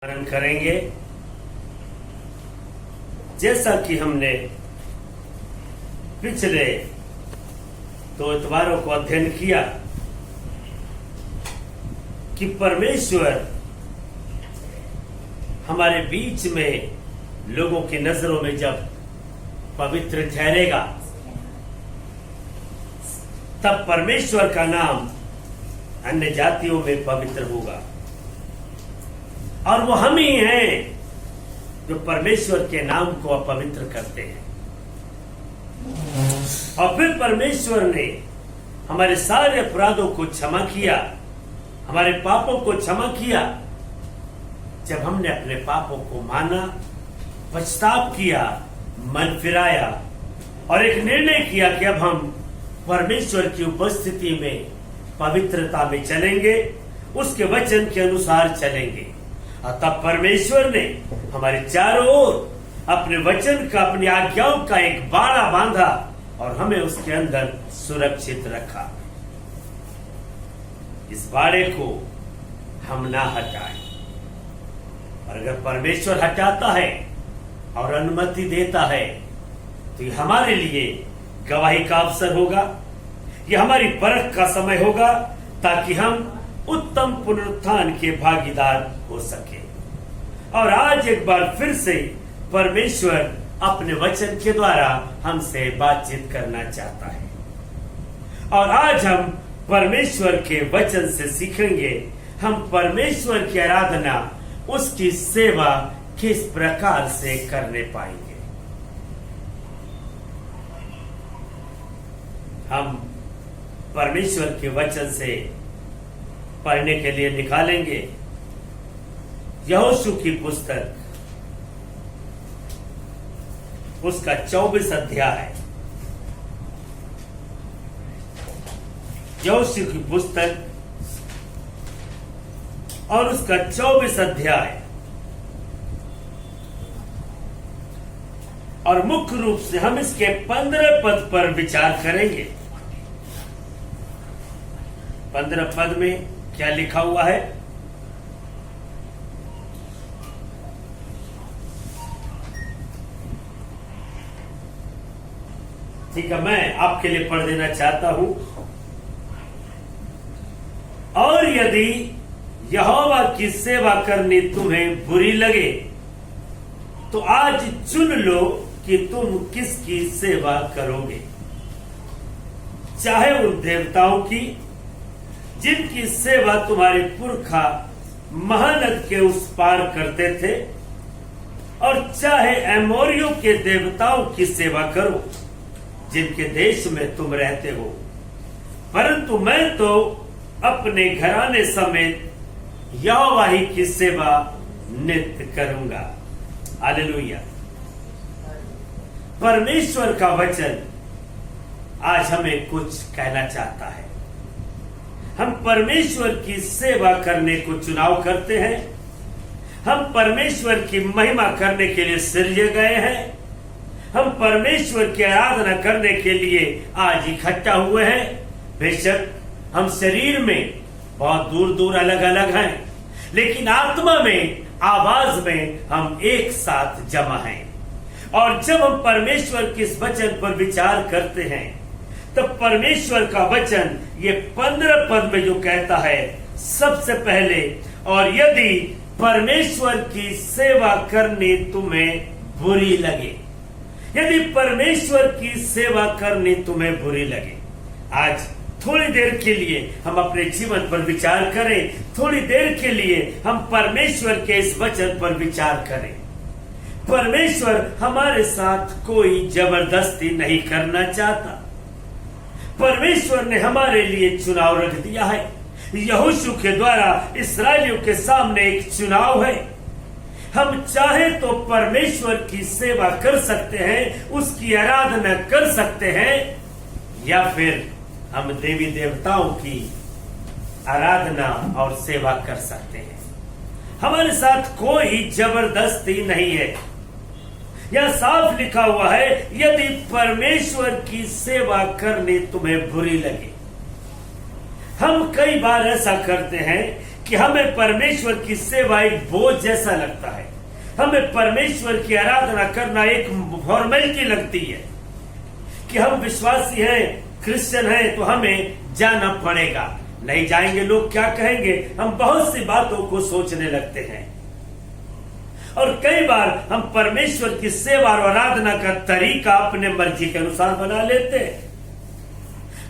स्मरण करेंगे। जैसा कि हमने पिछले 2 इतवारों को अध्ययन किया कि परमेश्वर हमारे बीच में लोगों की नजरों में जब पवित्र ठहरेगा तब परमेश्वर का नाम अन्य जातियों में पवित्र होगा। और वो हम ही हैं जो परमेश्वर के नाम को अपवित्र करते हैं। और फिर परमेश्वर ने हमारे सारे अपराधों को क्षमा किया, हमारे पापों को क्षमा किया जब हमने अपने पापों को माना, पछतावा किया, मन फिराया और एक निर्णय किया कि अब हम परमेश्वर की उपस्थिति में पवित्रता में चलेंगे, उसके वचन के अनुसार चलेंगे। और तब परमेश्वर ने हमारे चारों ओर अपने वचन का, अपनी आज्ञाओं का एक बाड़ा बांधा और हमें उसके अंदर सुरक्षित रखा। इस बाड़े को हम ना हटाएं। और अगर परमेश्वर हटाता है और अनुमति देता है तो ये हमारे लिए गवाही का अवसर होगा, ये हमारी परख का समय होगा ताकि हम उत्तम पुनरुत्थान के भागीदार हो सके। और आज एक बार फिर से परमेश्वर अपने वचन के द्वारा हमसे बातचीत करना चाहता है। और आज हम परमेश्वर के वचन से सीखेंगे हम परमेश्वर की आराधना, उसकी सेवा किस प्रकार से करने पाएंगे। हम परमेश्वर के वचन से पढ़ने के लिए निकालेंगे यहोशू की पुस्तक, उसका 24 अध्याय। यहोशू की पुस्तक और उसका 24 अध्याय। और मुख्य रूप से हम इसके 15 पद पर विचार करेंगे। 15 पद में क्या लिखा हुआ है? ठीक है, मैं आपके लिए पढ़ देना चाहता हूं। और यदि यहोवा की सेवा करनी तुम्हें बुरी लगे तो आज चुन लो कि तुम किसकी सेवा करोगे, चाहे उन देवताओं की जिनकी सेवा तुम्हारे पुरखा महानद के उस पार करते थे, और चाहे एमोरियों के देवताओं की सेवा करो जिनके देश में तुम रहते हो। परंतु मैं तो अपने घराने समेत यहोवा ही की सेवा नित्य करूंगा। हालेलुया। परमेश्वर का वचन आज हमें कुछ कहना चाहता है। हम परमेश्वर की सेवा करने को चुनाव करते हैं। हम परमेश्वर की महिमा करने के लिए सृजे गए हैं। हम परमेश्वर की आराधना करने के लिए आज इकट्ठा हुए हैं। बेशक हम शरीर में बहुत दूर दूर अलग अलग हैं, लेकिन आत्मा में, आवाज में हम एक साथ जमा हैं। और जब हम परमेश्वर के इस वचन पर विचार करते हैं तब परमेश्वर का वचन ये 15 पद में जो कहता है, सबसे पहले, और यदि परमेश्वर की सेवा करनी तुम्हें बुरी लगे, यदि परमेश्वर की सेवा करनी तुम्हें बुरी लगे। आज थोड़ी देर के लिए हम अपने जीवन पर विचार करें, थोड़ी देर के लिए हम परमेश्वर के इस वचन पर विचार करें। परमेश्वर हमारे साथ कोई जबरदस्ती नहीं करना चाहता। परमेश्वर ने हमारे लिए चुनाव रख दिया है। यहोशू के द्वारा इस्राएलियों के सामने एक चुनाव है। हम चाहे तो परमेश्वर की सेवा कर सकते हैं, उसकी आराधना कर सकते हैं, या फिर हम देवी देवताओं की आराधना और सेवा कर सकते हैं। हमारे साथ कोई जबरदस्ती नहीं है। यह साफ लिखा हुआ है, यदि परमेश्वर की सेवा करनी तुम्हें बुरी लगे। हम कई बार ऐसा करते हैं कि हमें परमेश्वर की सेवा एक बोझ जैसा लगता है। हमें परमेश्वर की आराधना करना एक फॉर्मेलिटी लगती है कि हम विश्वासी हैं, क्रिश्चियन हैं, तो हमें जाना पड़ेगा, नहीं जाएंगे लोग क्या कहेंगे। हम बहुत सी बातों को सोचने लगते हैं और कई बार हम परमेश्वर की सेवा और आराधना का तरीका अपने मर्जी के अनुसार बना लेते हैं।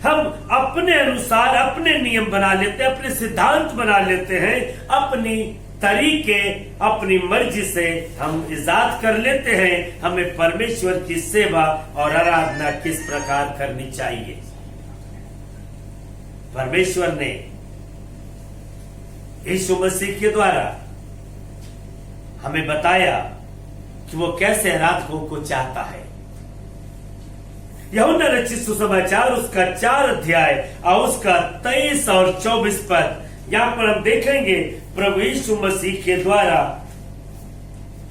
हम अपने अनुसार अपने नियम बना लेते हैं, अपने सिद्धांत बना लेते हैं, अपनी तरीके अपनी मर्जी से हम इजाद कर लेते हैं। हमें परमेश्वर की सेवा और आराधना किस प्रकार करनी चाहिए। परमेश्वर ने यीशु मसीह के द्वारा हमें बताया कि वो कैसे आराधकों को चाहता है। यूहन्ना रचित सुसमाचार उसका 4 अध्याय और उसका 23 और 24 पद, यहां पर हम देखेंगे प्रभु यीशु मसीह के द्वारा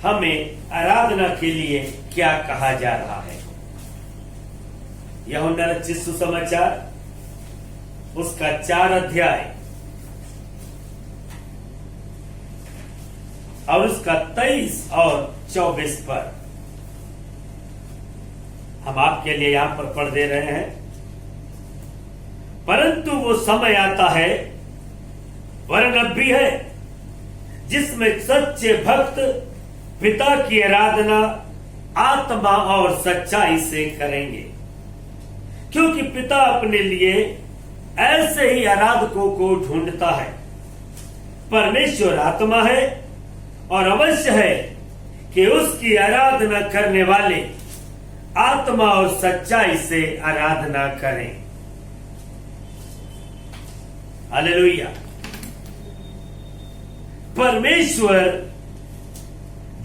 हमें आराधना के लिए क्या कहा जा रहा है। यूहन्ना रचित सुसमाचार उसका 4 अध्याय और उसका 23 और 24 पर हम आपके लिए यहां पर पढ़ दे रहे हैं। परंतु वो समय आता है, वरन अब भी है, जिसमें सच्चे भक्त पिता की आराधना आत्मा और सच्चाई से करेंगे, क्योंकि पिता अपने लिए ऐसे ही आराधकों को ढूंढता है। परमेश्वर आत्मा है और अवश्य है कि उसकी आराधना करने वाले आत्मा और सच्चाई से आराधना करें। हालेलुया। परमेश्वर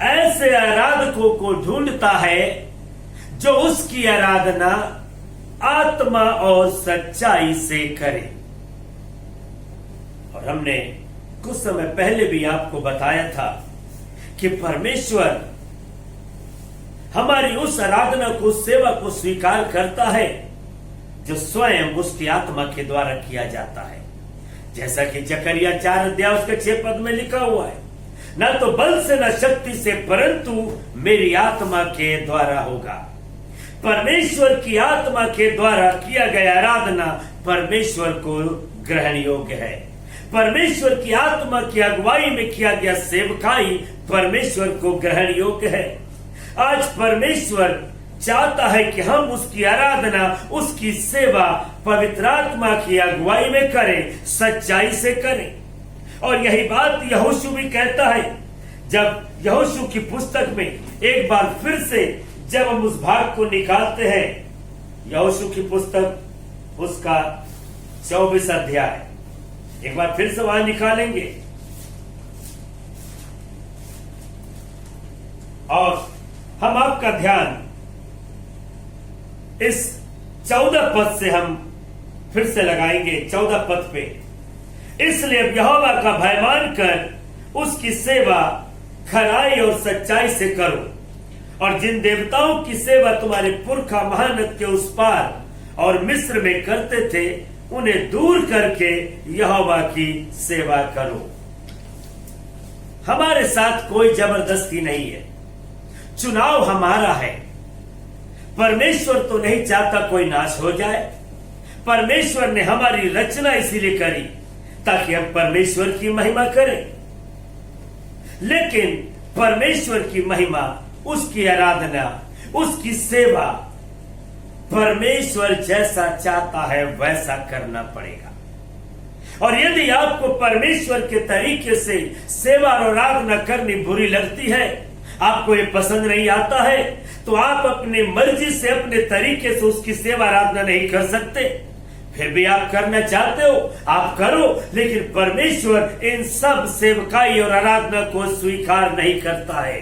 ऐसे आराधकों को ढूंढता है जो उसकी आराधना आत्मा और सच्चाई से करें। और हमने कुछ समय पहले भी आपको बताया था कि परमेश्वर हमारी उस आराधना को, सेवा को स्वीकार करता है जो स्वयं उसकी आत्मा के द्वारा किया जाता है। जैसा कि जकरिया 4 अध्याय उसके 6 पद में लिखा हुआ है, न तो बल से न शक्ति से परंतु मेरी आत्मा के द्वारा होगा। परमेश्वर की आत्मा के द्वारा किया गया आराधना परमेश्वर को ग्रहण योग्य है। परमेश्वर की आत्मा की अगुवाई में किया गया सेवकाई परमेश्वर को ग्रहण योग्य है। आज परमेश्वर चाहता है कि हम उसकी आराधना, उसकी सेवा पवित्र आत्मा की अगुवाई में करें, सच्चाई से करें। और यही बात यहोशू भी कहता है। जब यहोशू की पुस्तक में एक बार फिर से जब हम उस भाग को निकालते हैं, यहोशू की पुस्तक उसका 24 अध्याय, एक बार फिर से वहां निकालेंगे और हम आपका ध्यान इस 14 पद से हम फिर से लगाएंगे। 14 पद पे, इसलिए अब यहोवा का भय मानकर उसकी सेवा खराई और सच्चाई से करो, और जिन देवताओं की सेवा तुम्हारे पुरखा महानद के उस पार और मिस्र में करते थे, उन्हें दूर करके यहोवा की सेवा करो। हमारे साथ कोई जबरदस्ती नहीं है, चुनाव हमारा है। परमेश्वर तो नहीं चाहता कोई नाश हो जाए। परमेश्वर ने हमारी रचना इसीलिए करी ताकि हम परमेश्वर की महिमा करें। लेकिन परमेश्वर की महिमा, उसकी आराधना, उसकी सेवा परमेश्वर जैसा चाहता है वैसा करना पड़ेगा। और यदि आपको परमेश्वर के तरीके से सेवा और आराधना करनी बुरी लगती है, आपको ये पसंद नहीं आता है, तो आप अपनी मर्जी से, अपने तरीके से उसकी सेवा आराधना नहीं कर सकते। फिर भी आप करना चाहते हो, आप करो, लेकिन परमेश्वर इन सब सेवकाई और आराधना को स्वीकार नहीं करता है।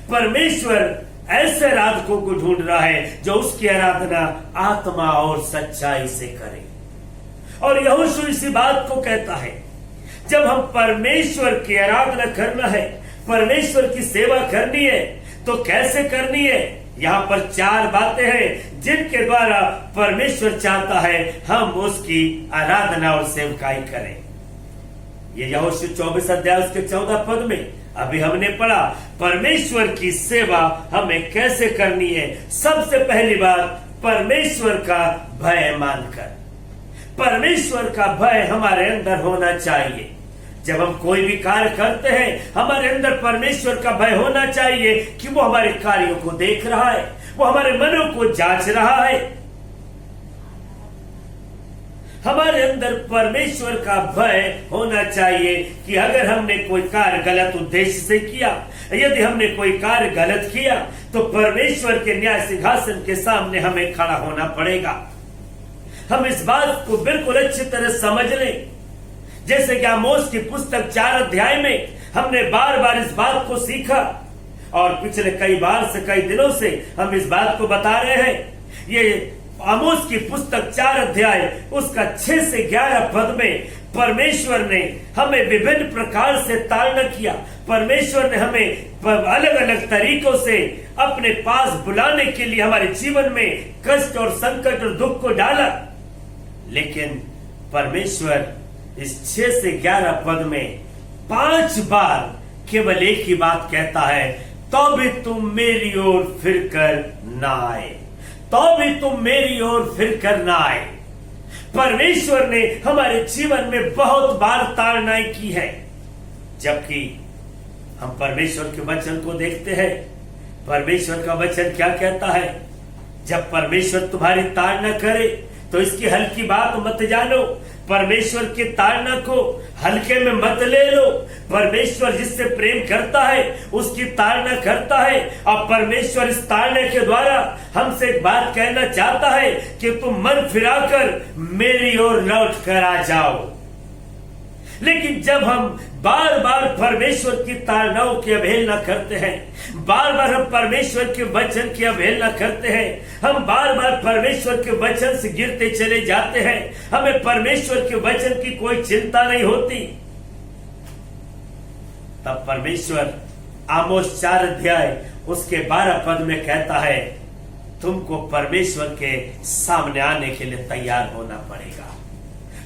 परमेश्वर ऐसे आराधकों को ढूंढ रहा है जो उसकी आराधना आत्मा और सच्चाई से करे। और यहोशू इसी बात को कहता है, जब हम परमेश्वर की आराधना करना है, परमेश्वर की सेवा करनी है, तो कैसे करनी है। यहां पर 4 बातें हैं जिनके द्वारा परमेश्वर चाहता है हम उसकी आराधना और सेवकाई करें। ये यहोशू 24 अध्याय उसके 14 पद में अभी हमने पढ़ा। परमेश्वर की सेवा हमें कैसे करनी है? सबसे पहली बात, परमेश्वर का भय मानकर। परमेश्वर का भय हमारे अंदर होना चाहिए। जब हम कोई भी कार्य करते हैं, हमारे अंदर परमेश्वर का भय होना चाहिए कि वो हमारे कार्यों को देख रहा है, वो हमारे मनों को जांच रहा है। हमारे अंदर परमेश्वर का भय होना चाहिए कि अगर हमने कोई कार्य गलत उद्देश्य से किया, यदि हमने कोई कार्य गलत किया, तो परमेश्वर के न्याय सिंहासन के सामने हमें खड़ा होना पड़ेगा। हम इस बात को बिल्कुल अच्छी तरह समझ लें। जैसे कि आमोस की पुस्तक 4 अध्याय में हमने बार बार इस बात को सीखा और पिछले कई दिनों से हम इस बात को बता रहे हैं। ये आमोस की पुस्तक 4 अध्याय उसका 6 से 11 पद में परमेश्वर ने हमें विभिन्न प्रकार से ताड़ना किया। परमेश्वर ने हमें अलग अलग तरीकों से अपने पास बुलाने के लिए हमारे जीवन में कष्ट और संकट और दुख को डाला। लेकिन परमेश्वर इस 6 से 11 पद में 5 बार केवल एक ही बात कहता है, तो भी तुम मेरी ओर फिर कर ना आए, तो भी तुम मेरी ओर फिर कर ना आए। परमेश्वर ने हमारे जीवन में बहुत बार ताड़नाएं की है, जबकि हम परमेश्वर के वचन को देखते हैं। परमेश्वर का वचन क्या कहता है? जब परमेश्वर तुम्हारी ताड़ना करे तो इसकी हल्की बात मत जानो। परमेश्वर की ताड़ना को हल्के में मत ले लो। परमेश्वर जिससे प्रेम करता है उसकी ताड़ना करता है, और परमेश्वर इस ताड़ने के द्वारा हमसे एक बात कहना चाहता है कि तुम मन फिराकर मेरी ओर लौट कर आ जाओ। लेकिन जब हम बार बार परमेश्वर की ताड़नाओं की अवहेलना करते हैं, बार बार हम परमेश्वर के वचन की अवहेलना करते हैं, हम बार बार परमेश्वर के वचन से गिरते चले जाते हैं, हमें परमेश्वर के वचन की कोई चिंता नहीं होती, तब परमेश्वर आमोस 4 अध्याय उसके 12 पद में कहता है, तुमको परमेश्वर के सामने आने के लिए तैयार होना पड़ेगा।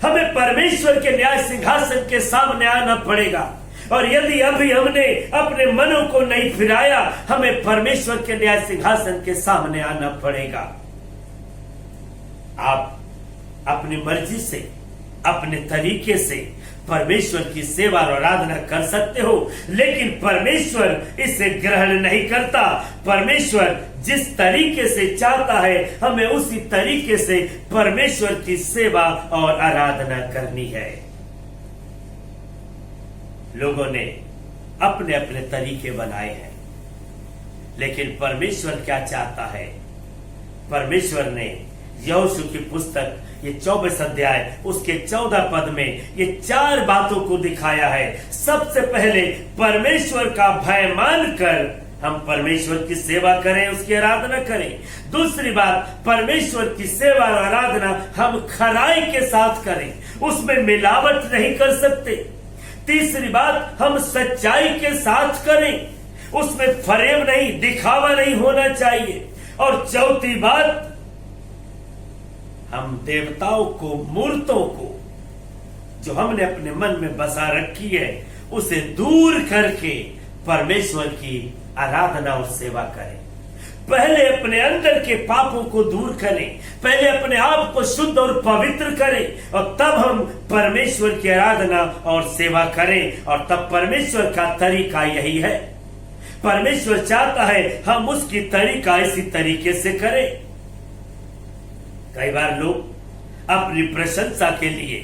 हमें परमेश्वर के न्याय सिंहासन के सामने आना पड़ेगा। और यदि अभी हमने अपने मनों को नहीं फिराया, हमें परमेश्वर के न्याय सिंहासन के सामने आना पड़ेगा। आप अपनी मर्जी से, अपने तरीके से परमेश्वर की सेवा और आराधना कर सकते हो, लेकिन परमेश्वर इसे ग्रहण नहीं करता। परमेश्वर जिस तरीके से चाहता है, हमें उसी तरीके से परमेश्वर की सेवा और आराधना करनी है। लोगों ने अपने अपने तरीके बनाए हैं, लेकिन परमेश्वर क्या चाहता है? परमेश्वर ने यहोशू की पुस्तक ये 24 अध्याय उसके 14 पद में ये 4 बातों को दिखाया है। सबसे पहले परमेश्वर का भय मानकर हम परमेश्वर की सेवा करें, उसकी आराधना करें। दूसरी बात, परमेश्वर की सेवा और आराधना हम खराई के साथ करें, उसमें मिलावट नहीं कर सकते। तीसरी बात, हम सच्चाई के साथ करें, उसमें फरेब नहीं, दिखावा नहीं होना चाहिए। और चौथी बात, हम देवताओं को, मूर्तों को जो हमने अपने मन में बसा रखी है, उसे दूर करके परमेश्वर की आराधना और सेवा करें। पहले अपने अंदर के पापों को दूर करें, पहले अपने आप को शुद्ध और पवित्र करें, और तब हम परमेश्वर की आराधना और सेवा करें। और तब परमेश्वर का तरीका यही है। परमेश्वर चाहता है हम उसकी तरीका इसी तरीके से करें। कई बार लोग अपनी प्रशंसा के लिए,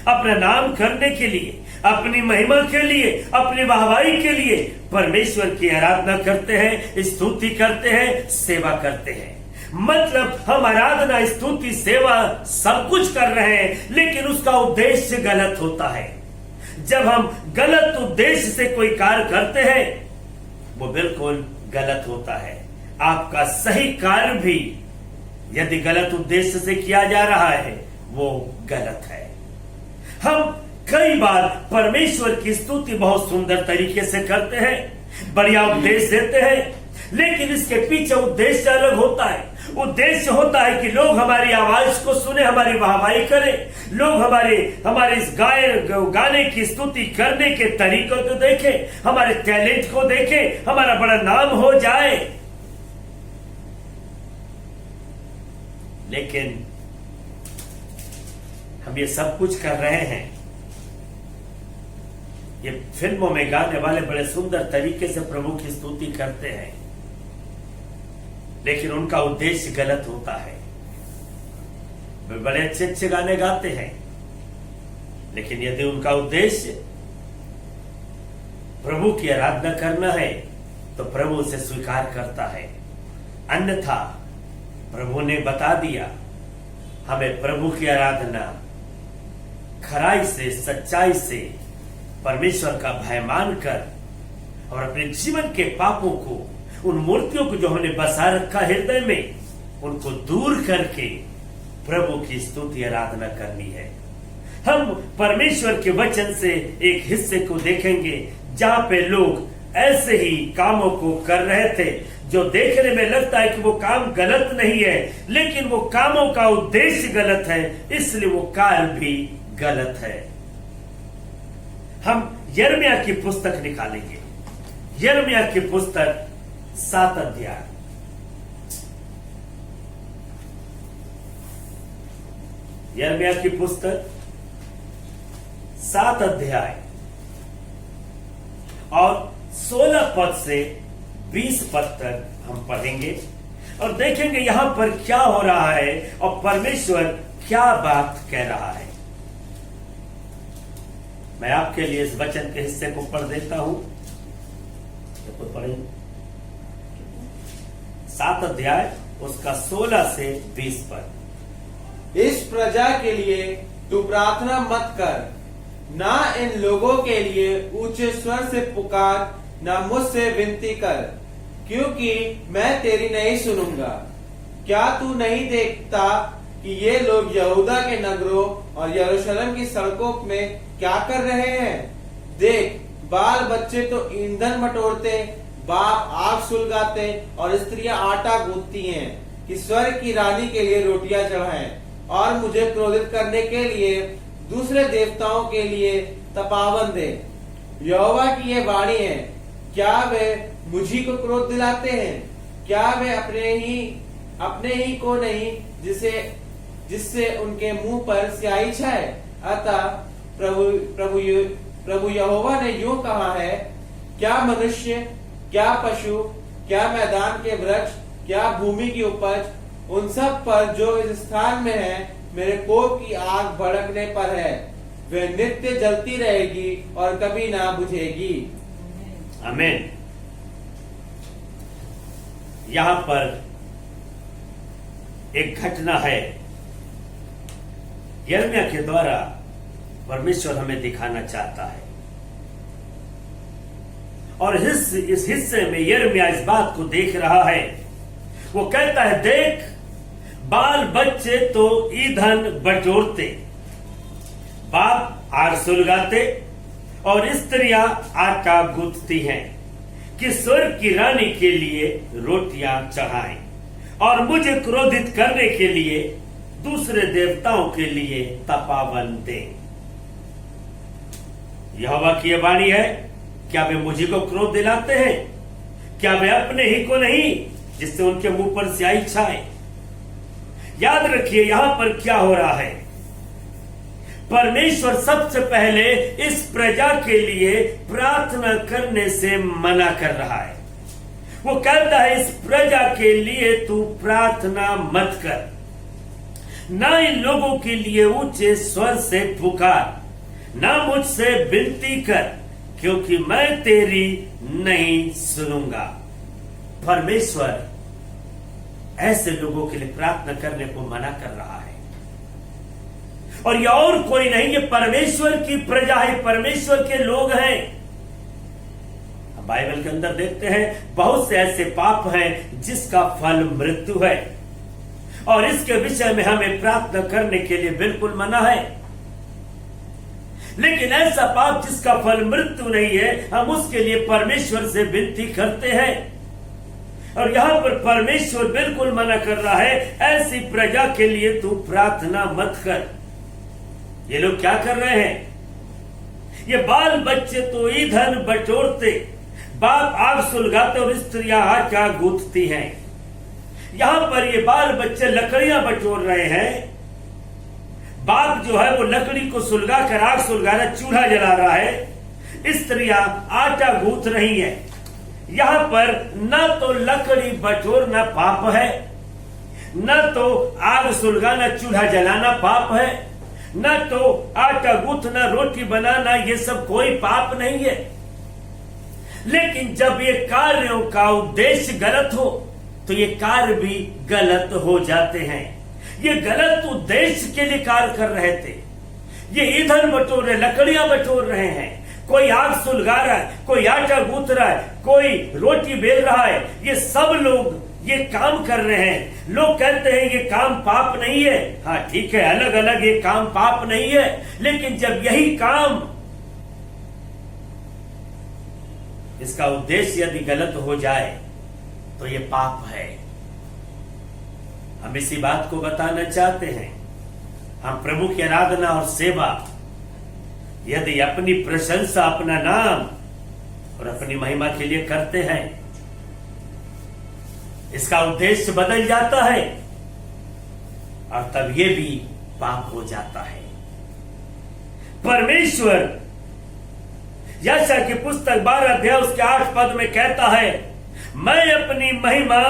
अपना नाम करने के लिए, अपनी महिमा के लिए, अपनी वाहवाही के लिए परमेश्वर की आराधना करते हैं, स्तुति करते हैं, सेवा करते हैं। मतलब हम आराधना, स्तुति, सेवा सब कुछ कर रहे हैं, लेकिन उसका उद्देश्य गलत होता है। जब हम गलत उद्देश्य से कोई कार्य करते हैं, वो बिल्कुल गलत होता है। आपका सही कार्य भी यदि गलत उद्देश्य से किया जा रहा है, वो गलत है। हम कई बार परमेश्वर की स्तुति बहुत सुंदर तरीके से करते हैं, बढ़िया उपदेश देते हैं, लेकिन इसके पीछे उद्देश्य अलग होता है। उद्देश्य होता है कि लोग हमारी आवाज को सुने, हमारी वाहवाही करें, लोग हमारे इस गाने की स्तुति करने के तरीकों को देखें, हमारे टैलेंट को देखें, हमारा बड़ा नाम हो जाए। लेकिन हम ये सब कुछ कर रहे हैं। ये फिल्मों में गाने वाले बड़े सुंदर तरीके से प्रभु की स्तुति करते हैं, लेकिन उनका उद्देश्य गलत होता है। वे बड़े अच्छे अच्छे गाने गाते हैं, लेकिन यदि उनका उद्देश्य प्रभु की आराधना करना है तो प्रभु उसे स्वीकार करता है। अन्यथा प्रभु ने बता दिया, हमें प्रभु की आराधना खराई से, सच्चाई से, परमेश्वर का भय मानकर और अपने जीवन के पापों को, उन मूर्तियों को जो हमने बसा रखा हृदय में, उनको दूर करके प्रभु की स्तुति आराधना करनी है। हम परमेश्वर के वचन से एक हिस्से को देखेंगे जहां पे लोग ऐसे ही कामों को कर रहे थे जो देखने में लगता है कि वो काम गलत नहीं है, लेकिन वो कामों का उद्देश्य गलत है, इसलिए वो कार्य भी गलत है। हम यिर्मयाह की पुस्तक निकालेंगे। यिर्मयाह की पुस्तक 7 अध्याय। यिर्मयाह की पुस्तक 7 अध्याय और 16 पद से 20 पद तक हम पढ़ेंगे और देखेंगे यहां पर क्या हो रहा है और परमेश्वर क्या बात कह रहा है। मैं आपके लिए इस वचन के हिस्से को पढ़ देता हूं। तो पढ़ेंगे 7 अध्याय उसका 16 से 20 पद। इस प्रजा के लिए तू प्रार्थना मत कर, ना इन लोगों के लिए ऊंचे स्वर से पुकार, ना मुझसे विनती कर, क्योंकि मैं तेरी नहीं सुनूंगा। क्या तू नहीं देखता कि ये लोग यहूदा के नगरों और यरूशलेम की सड़कों में क्या कर रहे हैं? देख, बाल बच्चे तो ईंधन बटोरते, बाप आग सुलगाते और स्त्रियां आटा गूंथती हैं कि स्वर्ग की रानी के लिए रोटियां चढ़ाएं और मुझे क्रोधित करने के लिए दूसरे देवताओं के लिए तपावन दे। यहोवा की ये वाणी है, क्या वे मुझी को क्रोध दिलाते हैं? क्या वे अपने ही को नहीं, जिससे उनके मुंह पर स्याही छाए? अतः प्रभु यहोवा ने यूं कहा है, क्या मनुष्य, क्या पशु, क्या मैदान के वृक्ष, क्या भूमि की उपज, उन सब पर जो इस स्थान में है, मेरे कोप की आग भड़कने पर है। वे नित्य जलती रहेगी और कभी ना बुझेगी। आमीन। यहां पर एक घटना है, यिर्मयाह के द्वारा परमेश्वर हमें दिखाना चाहता है और इस हिस्से में यिर्मयाह इस बात को देख रहा है। वो कहता है, देख, बाल बच्चे तो ईंधन बटोरते, बाप आग सुलगाते और स्त्रियां आटा गूंथती हैं कि स्वर्ग की रानी के लिए रोटियां चढ़ाएं और मुझे क्रोधित करने के लिए दूसरे देवताओं के लिए तपावन दे। यहोवा की यह वाणी है, क्या वे मुझी को क्रोध दिलाते हैं? क्या वे अपने ही को नहीं, जिससे उनके मुंह पर स्याही छाए? याद रखिए यहां पर क्या हो रहा है। परमेश्वर सबसे पहले इस प्रजा के लिए प्रार्थना करने से मना कर रहा है। वो कहता है, इस प्रजा के लिए तू प्रार्थना मत कर, ना इन लोगों के लिए ऊंचे स्वर से पुकार, ना मुझसे विनती कर, क्योंकि मैं तेरी नहीं सुनूंगा। परमेश्वर ऐसे लोगों के लिए प्रार्थना करने को मना कर रहा है और यह और कोई नहीं, ये परमेश्वर की प्रजा है, परमेश्वर के लोग हैं। बाइबल के अंदर देखते हैं बहुत से ऐसे पाप हैं जिसका फल मृत्यु है और इसके विषय में हमें प्रार्थना करने के लिए बिल्कुल मना है। लेकिन ऐसा पाप जिसका फल मृत्यु नहीं है, हम उसके लिए परमेश्वर से विनती करते हैं। और यहां पर परमेश्वर बिल्कुल मना कर रहा है, ऐसी प्रजा के लिए तू प्रार्थना मत कर। ये लोग क्या कर रहे हैं? ये बाल बच्चे तो ईंधन बटोरते, बाप आग सुलगाते और स्त्रियां आटा गूंथती हैं। यहां पर ये बाल बच्चे लकड़ियां बटोर रहे हैं। बाप जो है वो लकड़ी को सुलगा कर आग सुलगा रहा, चूल्हा जला रहा है। स्त्रियां आटा गूंथ रही हैं। यहां पर न तो लकड़ी बटोरना पाप है, न तो आग सुलगाना चूल्हा जलाना पाप है, न तो आटा गूंथना रोटी बनाना, ये सब कोई पाप नहीं है। लेकिन जब ये कार्यों का उद्देश्य गलत हो तो ये कार्य भी गलत हो जाते हैं। ये गलत उद्देश्य के लिए कार्य कर रहे थे। ये ईंधन बटोर रहे, लकड़ियां बटोर रहे हैं। कोई आग सुलगा रहा है, कोई आटा गूंथ रहा है, कोई रोटी बेल रहा है। ये सब लोग ये काम कर रहे हैं। लोग कहते हैं ये काम पाप नहीं है। हाँ ठीक है, अलग अलग ये काम पाप नहीं है, लेकिन जब यही काम, इसका उद्देश्य यदि गलत हो जाए तो ये पाप है। हम इसी बात को बताना चाहते हैं। हम प्रभु की आराधना और सेवा यदि अपनी प्रशंसा, अपना नाम और अपनी महिमा के लिए करते हैं, इसका उद्देश्य बदल जाता है और तब ये भी पाप हो जाता है। परमेश्वर यशायाह की पुस्तक 12 अध्याय उसके 8 पद में कहता है, मैं अपनी महिमा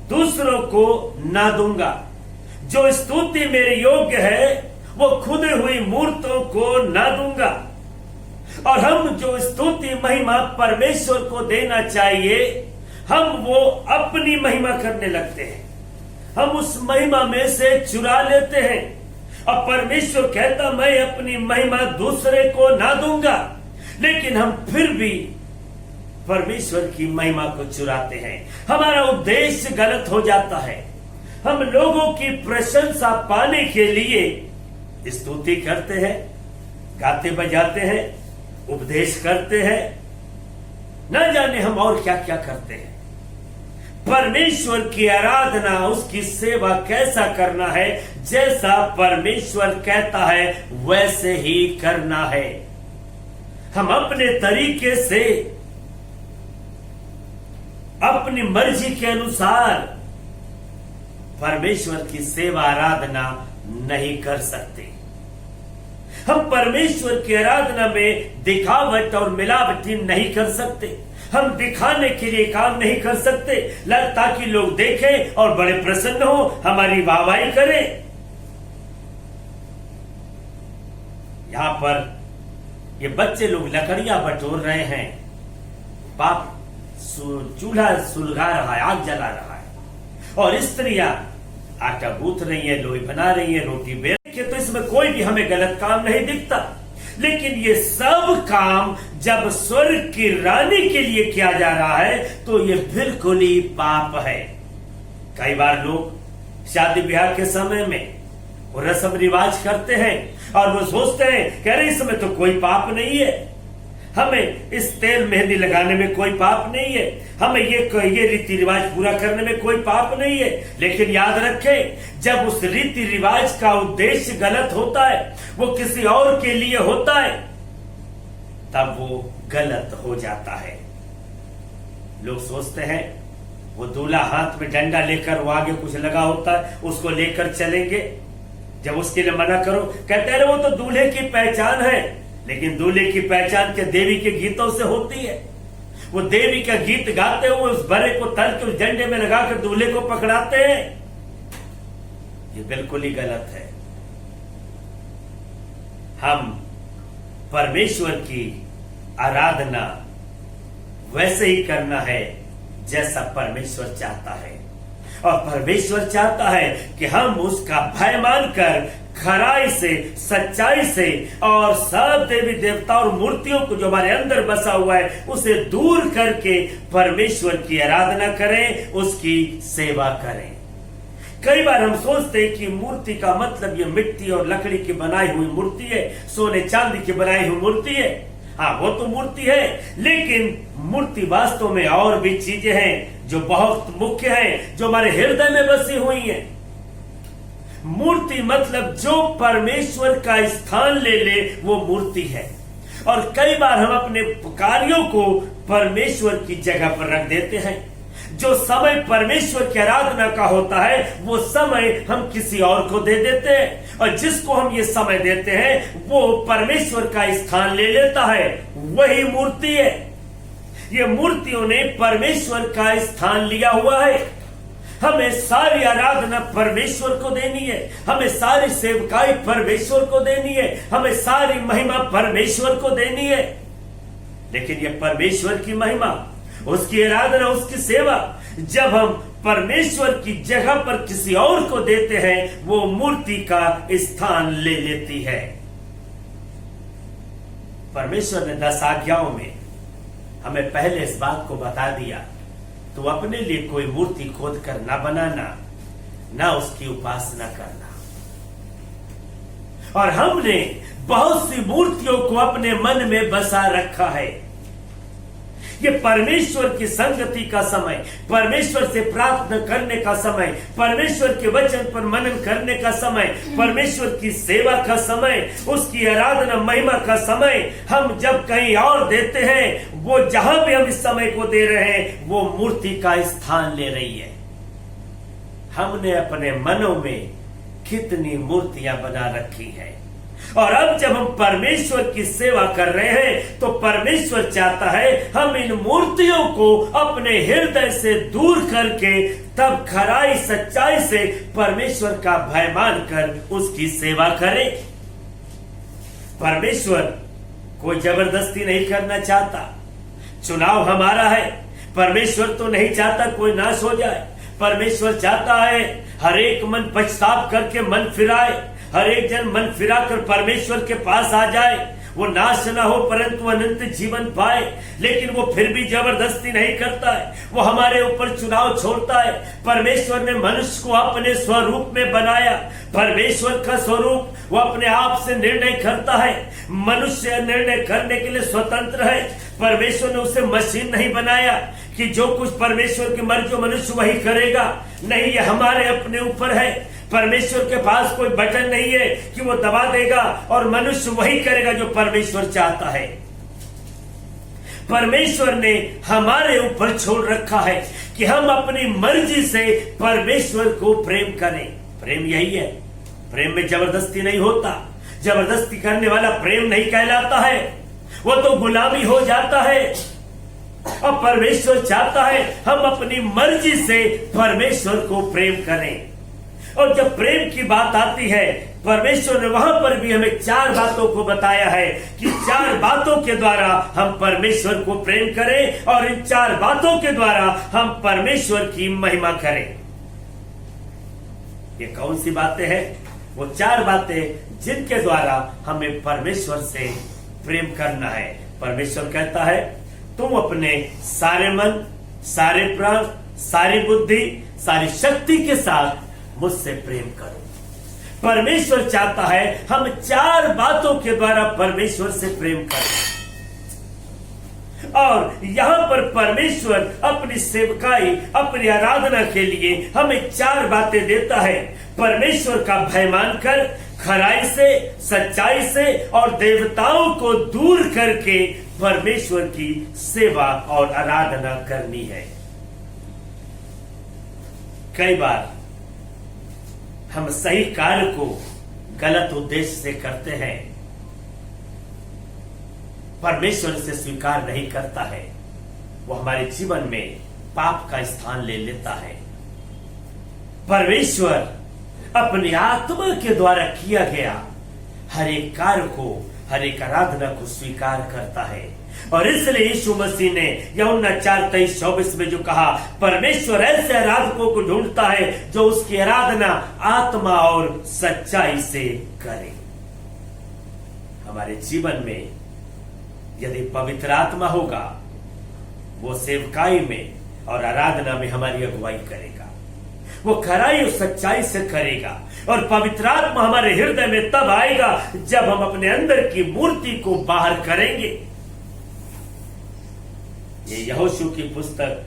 दूसरों को ना दूंगा। जो स्तुति मेरे योग्य है वो खुद हुई मूर्तों को ना दूंगा। और हम जो स्तुति महिमा परमेश्वर को देना चाहिए, हम वो अपनी महिमा करने लगते हैं। हम उस महिमा में से चुरा लेते हैं। और परमेश्वर कहता, मैं अपनी महिमा दूसरे को ना दूंगा, लेकिन हम फिर भी परमेश्वर की महिमा को चुराते हैं। हमारा उद्देश्य गलत हो जाता है। हम लोगों की प्रशंसा पाने के लिए स्तुति करते हैं, गाते बजाते हैं, उपदेश करते हैं, न जाने हम और क्या क्या करते हैं। परमेश्वर की आराधना, उसकी सेवा कैसा करना है? जैसा परमेश्वर कहता है वैसे ही करना है। हम अपने तरीके से, अपनी मर्जी के अनुसार परमेश्वर की सेवा आराधना नहीं कर सकते। हम परमेश्वर की आराधना में दिखावट और मिलावटी नहीं कर सकते। हम दिखाने के लिए काम नहीं कर सकते ताकि लोग देखें और बड़े प्रसन्न हो, हमारी वाहवाही करें। यहां पर ये बच्चे लोग लकड़ियां बटोर रहे हैं, बाप चूल्हा सुलगा रहा है, आग जला रहा है, और स्त्रियां आटा गूंथ रही है, लोई बना रही है, रोटी बेल रही है। तो इसमें कोई भी हमें गलत काम नहीं दिखता। लेकिन ये सब काम जब स्वर्ग की रानी के लिए किया जा रहा है तो ये बिल्कुल ही पाप है। कई बार लोग शादी ब्याह के समय में वो रस्म रिवाज करते हैं और वो सोचते हैं कि अरे इसमें तो कोई पाप नहीं है, हमें इस तेल मेहंदी लगाने में कोई पाप नहीं है, हमें ये रीति रिवाज पूरा करने में कोई पाप नहीं है। लेकिन याद रखें, जब उस रीति रिवाज का उद्देश्य गलत होता है, वो किसी और के लिए होता है, तब वो गलत हो जाता है। लोग सोचते हैं वो दूल्हा हाथ में डंडा लेकर, वो आगे कुछ लगा होता है, उसको लेकर चलेंगे। जब उसके लिए मना करो, कहते हैं वो तो दूल्हे की पहचान है। लेकिन दूल्हे की पहचान के देवी के गीतों से होती है। वो देवी का गीत गाते हुए उस बड़े को तल के उस डंडे में लगाकर दूल्हे को पकड़ाते हैं। ये बिल्कुल ही गलत है। हम परमेश्वर की आराधना वैसे ही करना है जैसा परमेश्वर चाहता है। और परमेश्वर चाहता है कि हम उसका भय मानकर खराई से, सच्चाई से, और सब देवी देवता और मूर्तियों को जो हमारे अंदर बसा हुआ है उसे दूर करके परमेश्वर की आराधना करें, उसकी सेवा करें। कई बार हम सोचते हैं कि मूर्ति का मतलब ये मिट्टी और लकड़ी की बनाई हुई मूर्ति है, सोने चांदी की बनाई हुई मूर्ति है। हाँ, वो तो मूर्ति है, लेकिन मूर्ति वास्तव में और भी चीजें हैं जो बहुत मुख्य हैं, जो हमारे हृदय में बसी हुई हैं। मूर्ति मतलब जो परमेश्वर का स्थान ले ले, वो मूर्ति है। और कई बार हम अपने कार्यों को परमेश्वर की जगह पर रख देते हैं। जो समय परमेश्वर की आराधना का होता है, वो समय हम किसी और को दे देते हैं, और जिसको हम ये समय देते हैं वो परमेश्वर का स्थान ले लेता है। वही मूर्ति है। ये मूर्तियों ने परमेश्वर का स्थान लिया हुआ है। हमें सारी आराधना परमेश्वर को देनी है, हमें सारी सेवकाई परमेश्वर को देनी है, हमें सारी महिमा परमेश्वर को देनी है। लेकिन ये परमेश्वर की महिमा, उसकी आराधना, उसकी सेवा जब हम परमेश्वर की जगह पर किसी और को देते हैं, वो मूर्ति का स्थान ले लेती है। परमेश्वर ने 10 आज्ञाओं में हमें पहले इस बात को बता दिया, तो अपने लिए कोई मूर्ति खोद कर ना बनाना, ना उसकी उपासना करना। और हमने बहुत सी मूर्तियों को अपने मन में बसा रखा है। ये परमेश्वर की संगति का समय, परमेश्वर से प्रार्थना करने का समय, परमेश्वर के वचन पर मनन करने का समय, परमेश्वर की सेवा का समय, उसकी आराधना महिमा का समय हम जब कहीं और देते हैं, वो जहां भी हम इस समय को दे रहे हैं, वो मूर्ति का स्थान ले रही है। हमने अपने मनों में कितनी मूर्तियां बना रखी है। और अब जब हम परमेश्वर की सेवा कर रहे हैं, तो परमेश्वर चाहता है हम इन मूर्तियों को अपने हृदय से दूर करके तब खराई सच्चाई से परमेश्वर का भय मानकर उसकी सेवा करें। परमेश्वर कोई जबरदस्ती नहीं करना चाहता। चुनाव हमारा है। परमेश्वर तो नहीं चाहता कोई नाश हो जाए। परमेश्वर चाहता है हर एक मन पछताव करके मन फिराए, हर एक जन मन फिरा कर परमेश्वर के पास आ जाए, वो नाश न हो परंतु अनंत जीवन पाए। लेकिन वो फिर भी जबरदस्ती नहीं करता है, वो हमारे ऊपर चुनाव छोड़ता है। परमेश्वर ने मनुष्य को अपने स्वरूप में बनाया। परमेश्वर का स्वरूप वो अपने आप से निर्णय करता है। मनुष्य निर्णय करने के लिए स्वतंत्र है। परमेश्वर ने उसे मशीन नहीं बनाया कि जो कुछ परमेश्वर की मर्जी मनुष्य वही करेगा। नहीं, ये हमारे अपने ऊपर है। परमेश्वर के पास कोई बटन नहीं है कि वो दबा देगा और मनुष्य वही करेगा जो परमेश्वर चाहता है। परमेश्वर ने हमारे ऊपर छोड़ रखा है कि हम अपनी मर्जी से परमेश्वर को प्रेम करें। प्रेम यही है। प्रेम में जबरदस्ती नहीं होता। जबरदस्ती करने वाला प्रेम नहीं कहलाता है, वो तो गुलामी हो जाता है। और परमेश्वर चाहता है हम अपनी मर्जी से परमेश्वर को प्रेम करें। और जब प्रेम की बात आती है, परमेश्वर ने वहां पर भी हमें 4 बातों को बताया है कि 4 बातों के द्वारा हम परमेश्वर को प्रेम करें और इन 4 बातों के द्वारा हम परमेश्वर की महिमा करें। ये कौन सी बातें हैं? वो 4 बातें जिनके द्वारा हमें परमेश्वर से प्रेम करना है। परमेश्वर कहता है तुम अपने सारे मन, सारे प्राण, सारी बुद्धि, सारी शक्ति के साथ मुझसे प्रेम करो। परमेश्वर चाहता है हम 4 बातों के द्वारा परमेश्वर से प्रेम करें। और यहां पर परमेश्वर अपनी सेवकाई, अपनी आराधना के लिए हमें 4 बातें देता है। परमेश्वर का भय मानकर, खराई से, सच्चाई से और देवताओं को दूर करके परमेश्वर की सेवा और आराधना करनी है। कई बार हम सही कार्य को गलत उद्देश्य से करते हैं। परमेश्वर इसे स्वीकार नहीं करता है, वो हमारे जीवन में पाप का स्थान ले लेता है। परमेश्वर अपनी आत्मा के द्वारा किया गया हर एक कार्य को, हर एक आराधना को स्वीकार करता है। और इसलिए यीशु मसीह ने यूहन्ना 4:23-24 में जो कहा, परमेश्वर ऐसे आराधकों को ढूंढता है जो उसकी आराधना आत्मा और सच्चाई से करे। हमारे जीवन में यदि पवित्र आत्मा होगा, वो सेवकाई में और आराधना में हमारी अगुवाई करेगा। वो खराई और सच्चाई से करेगा। और पवित्र आत्मा हमारे हृदय में तब आएगा जब हम अपने अंदर की मूर्ति को बाहर करेंगे। ये यहोशू की पुस्तक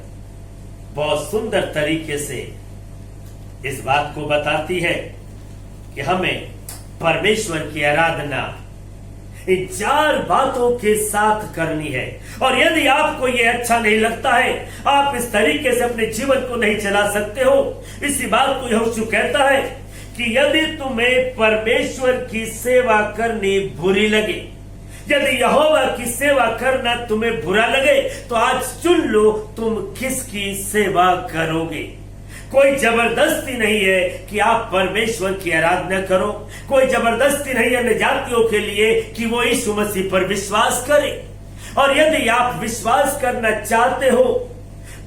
बहुत सुंदर तरीके से इस बात को बताती है कि हमें परमेश्वर की आराधना इन 4 बातों के साथ करनी है। और यदि आपको ये अच्छा नहीं लगता है, आप इस तरीके से अपने जीवन को नहीं चला सकते हो, इसी बात को यहोशू कहता है कि यदि तुम्हें परमेश्वर की सेवा करनी बुरी लगे, यदि यहोवा की सेवा करना तुम्हें बुरा लगे, तो आज चुन लो तुम किसकी सेवा करोगे। कोई जबरदस्ती नहीं है कि आप परमेश्वर की आराधना करो, कोई जबरदस्ती नहीं है अन्य जातियों के लिए कि वो यीशु मसीह पर विश्वास करें। और यदि आप विश्वास करना चाहते हो,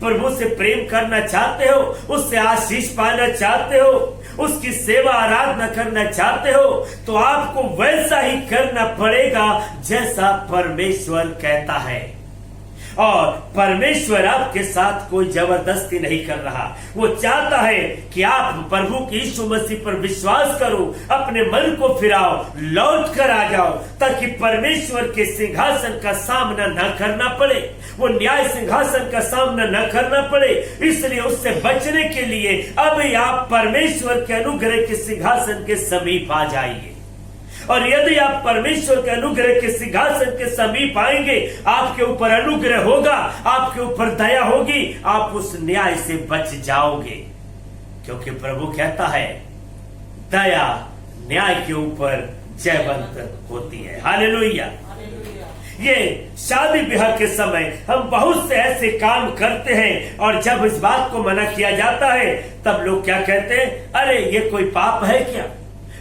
प्रभु से प्रेम करना चाहते हो, उससे आशीष पाना चाहते हो, उसकी सेवा आराधना करना चाहते हो, तो आपको वैसा ही करना पड़ेगा जैसा परमेश्वर कहता है। और परमेश्वर आपके साथ कोई जबरदस्ती नहीं कर रहा, वो चाहता है कि आप प्रभु की यीशु मसीह पर विश्वास करो, अपने मन को फिराओ, लौट कर आ जाओ, ताकि परमेश्वर के सिंहासन का सामना न करना पड़े, वो न्याय सिंहासन का सामना न करना पड़े। इसलिए उससे बचने के लिए अभी आप परमेश्वर के अनुग्रह के सिंहासन के समीप आ जाइए। और यदि आप परमेश्वर के अनुग्रह के सिंहासन के समीप आएंगे, आपके ऊपर अनुग्रह होगा, आपके ऊपर दया होगी, आप उस न्याय से बच जाओगे। क्योंकि प्रभु कहता है दया न्याय के ऊपर जयवंत होती है। हालेलुया। ये शादी ब्याह के समय हम बहुत से ऐसे काम करते हैं, और जब इस बात को मना किया जाता है तब लोग क्या कहते हैं, अरे ये कोई पाप है क्या,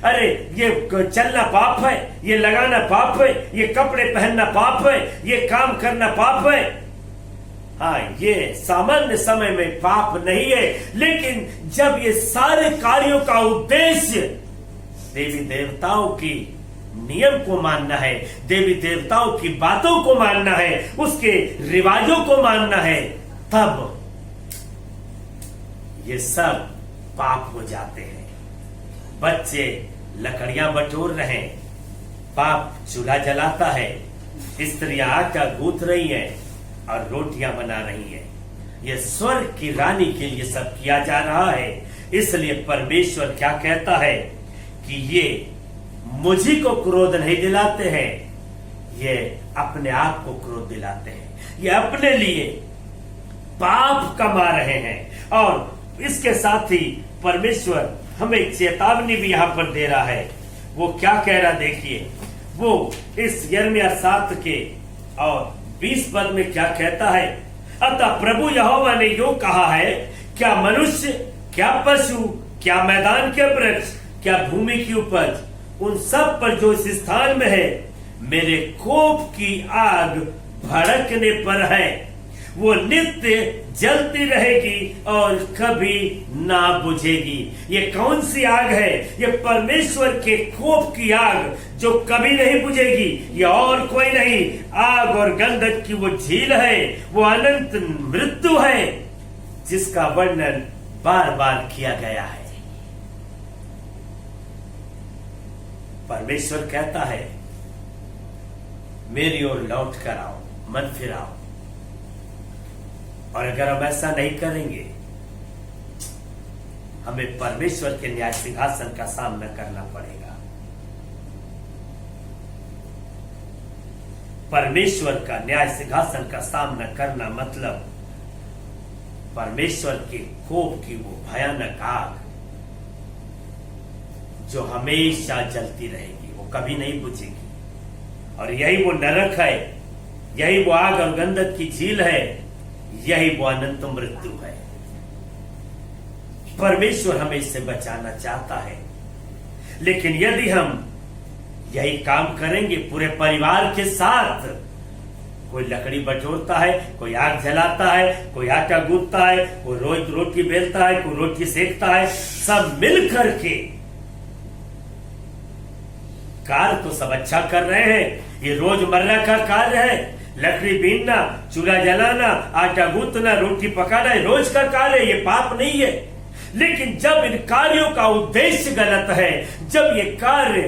अरे ये चलना पाप है, ये लगाना पाप है, ये कपड़े पहनना पाप है, ये काम करना पाप है। हाँ, ये सामान्य समय में पाप नहीं है, लेकिन जब ये सारे कार्यों का उद्देश्य देवी देवताओं की नियम को मानना है, देवी देवताओं की बातों को मानना है, उसके रिवाजों को मानना है, तब ये सब पाप हो जाते हैं। बच्चे लकड़ियां बटोर रहे हैं, बाप चूल्हा जलाता है, स्त्रियां आटा गूंथ रही हैं और रोटियां बना रही हैं। ये स्वर्ग की रानी के लिए सब किया जा रहा है। इसलिए परमेश्वर क्या कहता है कि ये मुझी को क्रोध नहीं दिलाते हैं, ये अपने आप को क्रोध दिलाते हैं, ये अपने लिए पाप कमा रहे हैं। और इसके साथ ही परमेश्वर हमें चेतावनी भी यहां पर दे रहा है। वो क्या कह रहा देखिए, वो इस यिर्मयाह 7 के और 20 पद में क्या कहता है, अतः प्रभु यहोवा ने यो कहा है, क्या मनुष्य, क्या पशु, क्या मैदान के वृक्ष, क्या भूमि की उपज, उन सब पर जो इस स्थान में है मेरे कोप की आग भड़कने पर है, वो नित्य जलती रहेगी और कभी ना बुझेगी। ये कौन सी आग है? ये परमेश्वर के कोप की आग जो कभी नहीं बुझेगी। ये और कोई नहीं, आग और गंधक की वो झील है, वो अनंत मृत्यु है जिसका वर्णन बार बार किया गया है। परमेश्वर कहता है मेरी ओर लौट कर आओ, मन फिराओ। और अगर हम ऐसा नहीं करेंगे, हमें परमेश्वर के न्याय सिंहासन का सामना करना पड़ेगा। परमेश्वर का न्याय सिंहासन का सामना करना मतलब परमेश्वर के कोप की वो भयानक आग जो हमेशा जलती रहेगी, वो कभी नहीं बुझेगी। और यही वो नरक है, यही वो आग और गंधक की झील है, यही वो अनंत मृत्यु है। परमेश्वर हमें इससे बचाना चाहता है। लेकिन यदि हम यही काम करेंगे पूरे परिवार के साथ, कोई लकड़ी बटोरता है, कोई आग जलाता है, कोई आटा गूंथता है, कोई रोज रोटी बेलता है, कोई रोटी सेकता है, सब मिल करके कार्य तो सब अच्छा कर रहे हैं। ये रोजमर्रा का कार्य है, लकड़ी बीनना, चूल्हा जलाना, आटा गूंथना, रोटी पकाना, रोज का कार्य है, ये पाप नहीं है। लेकिन जब इन कार्यों का उद्देश्य गलत है, जब ये कार्य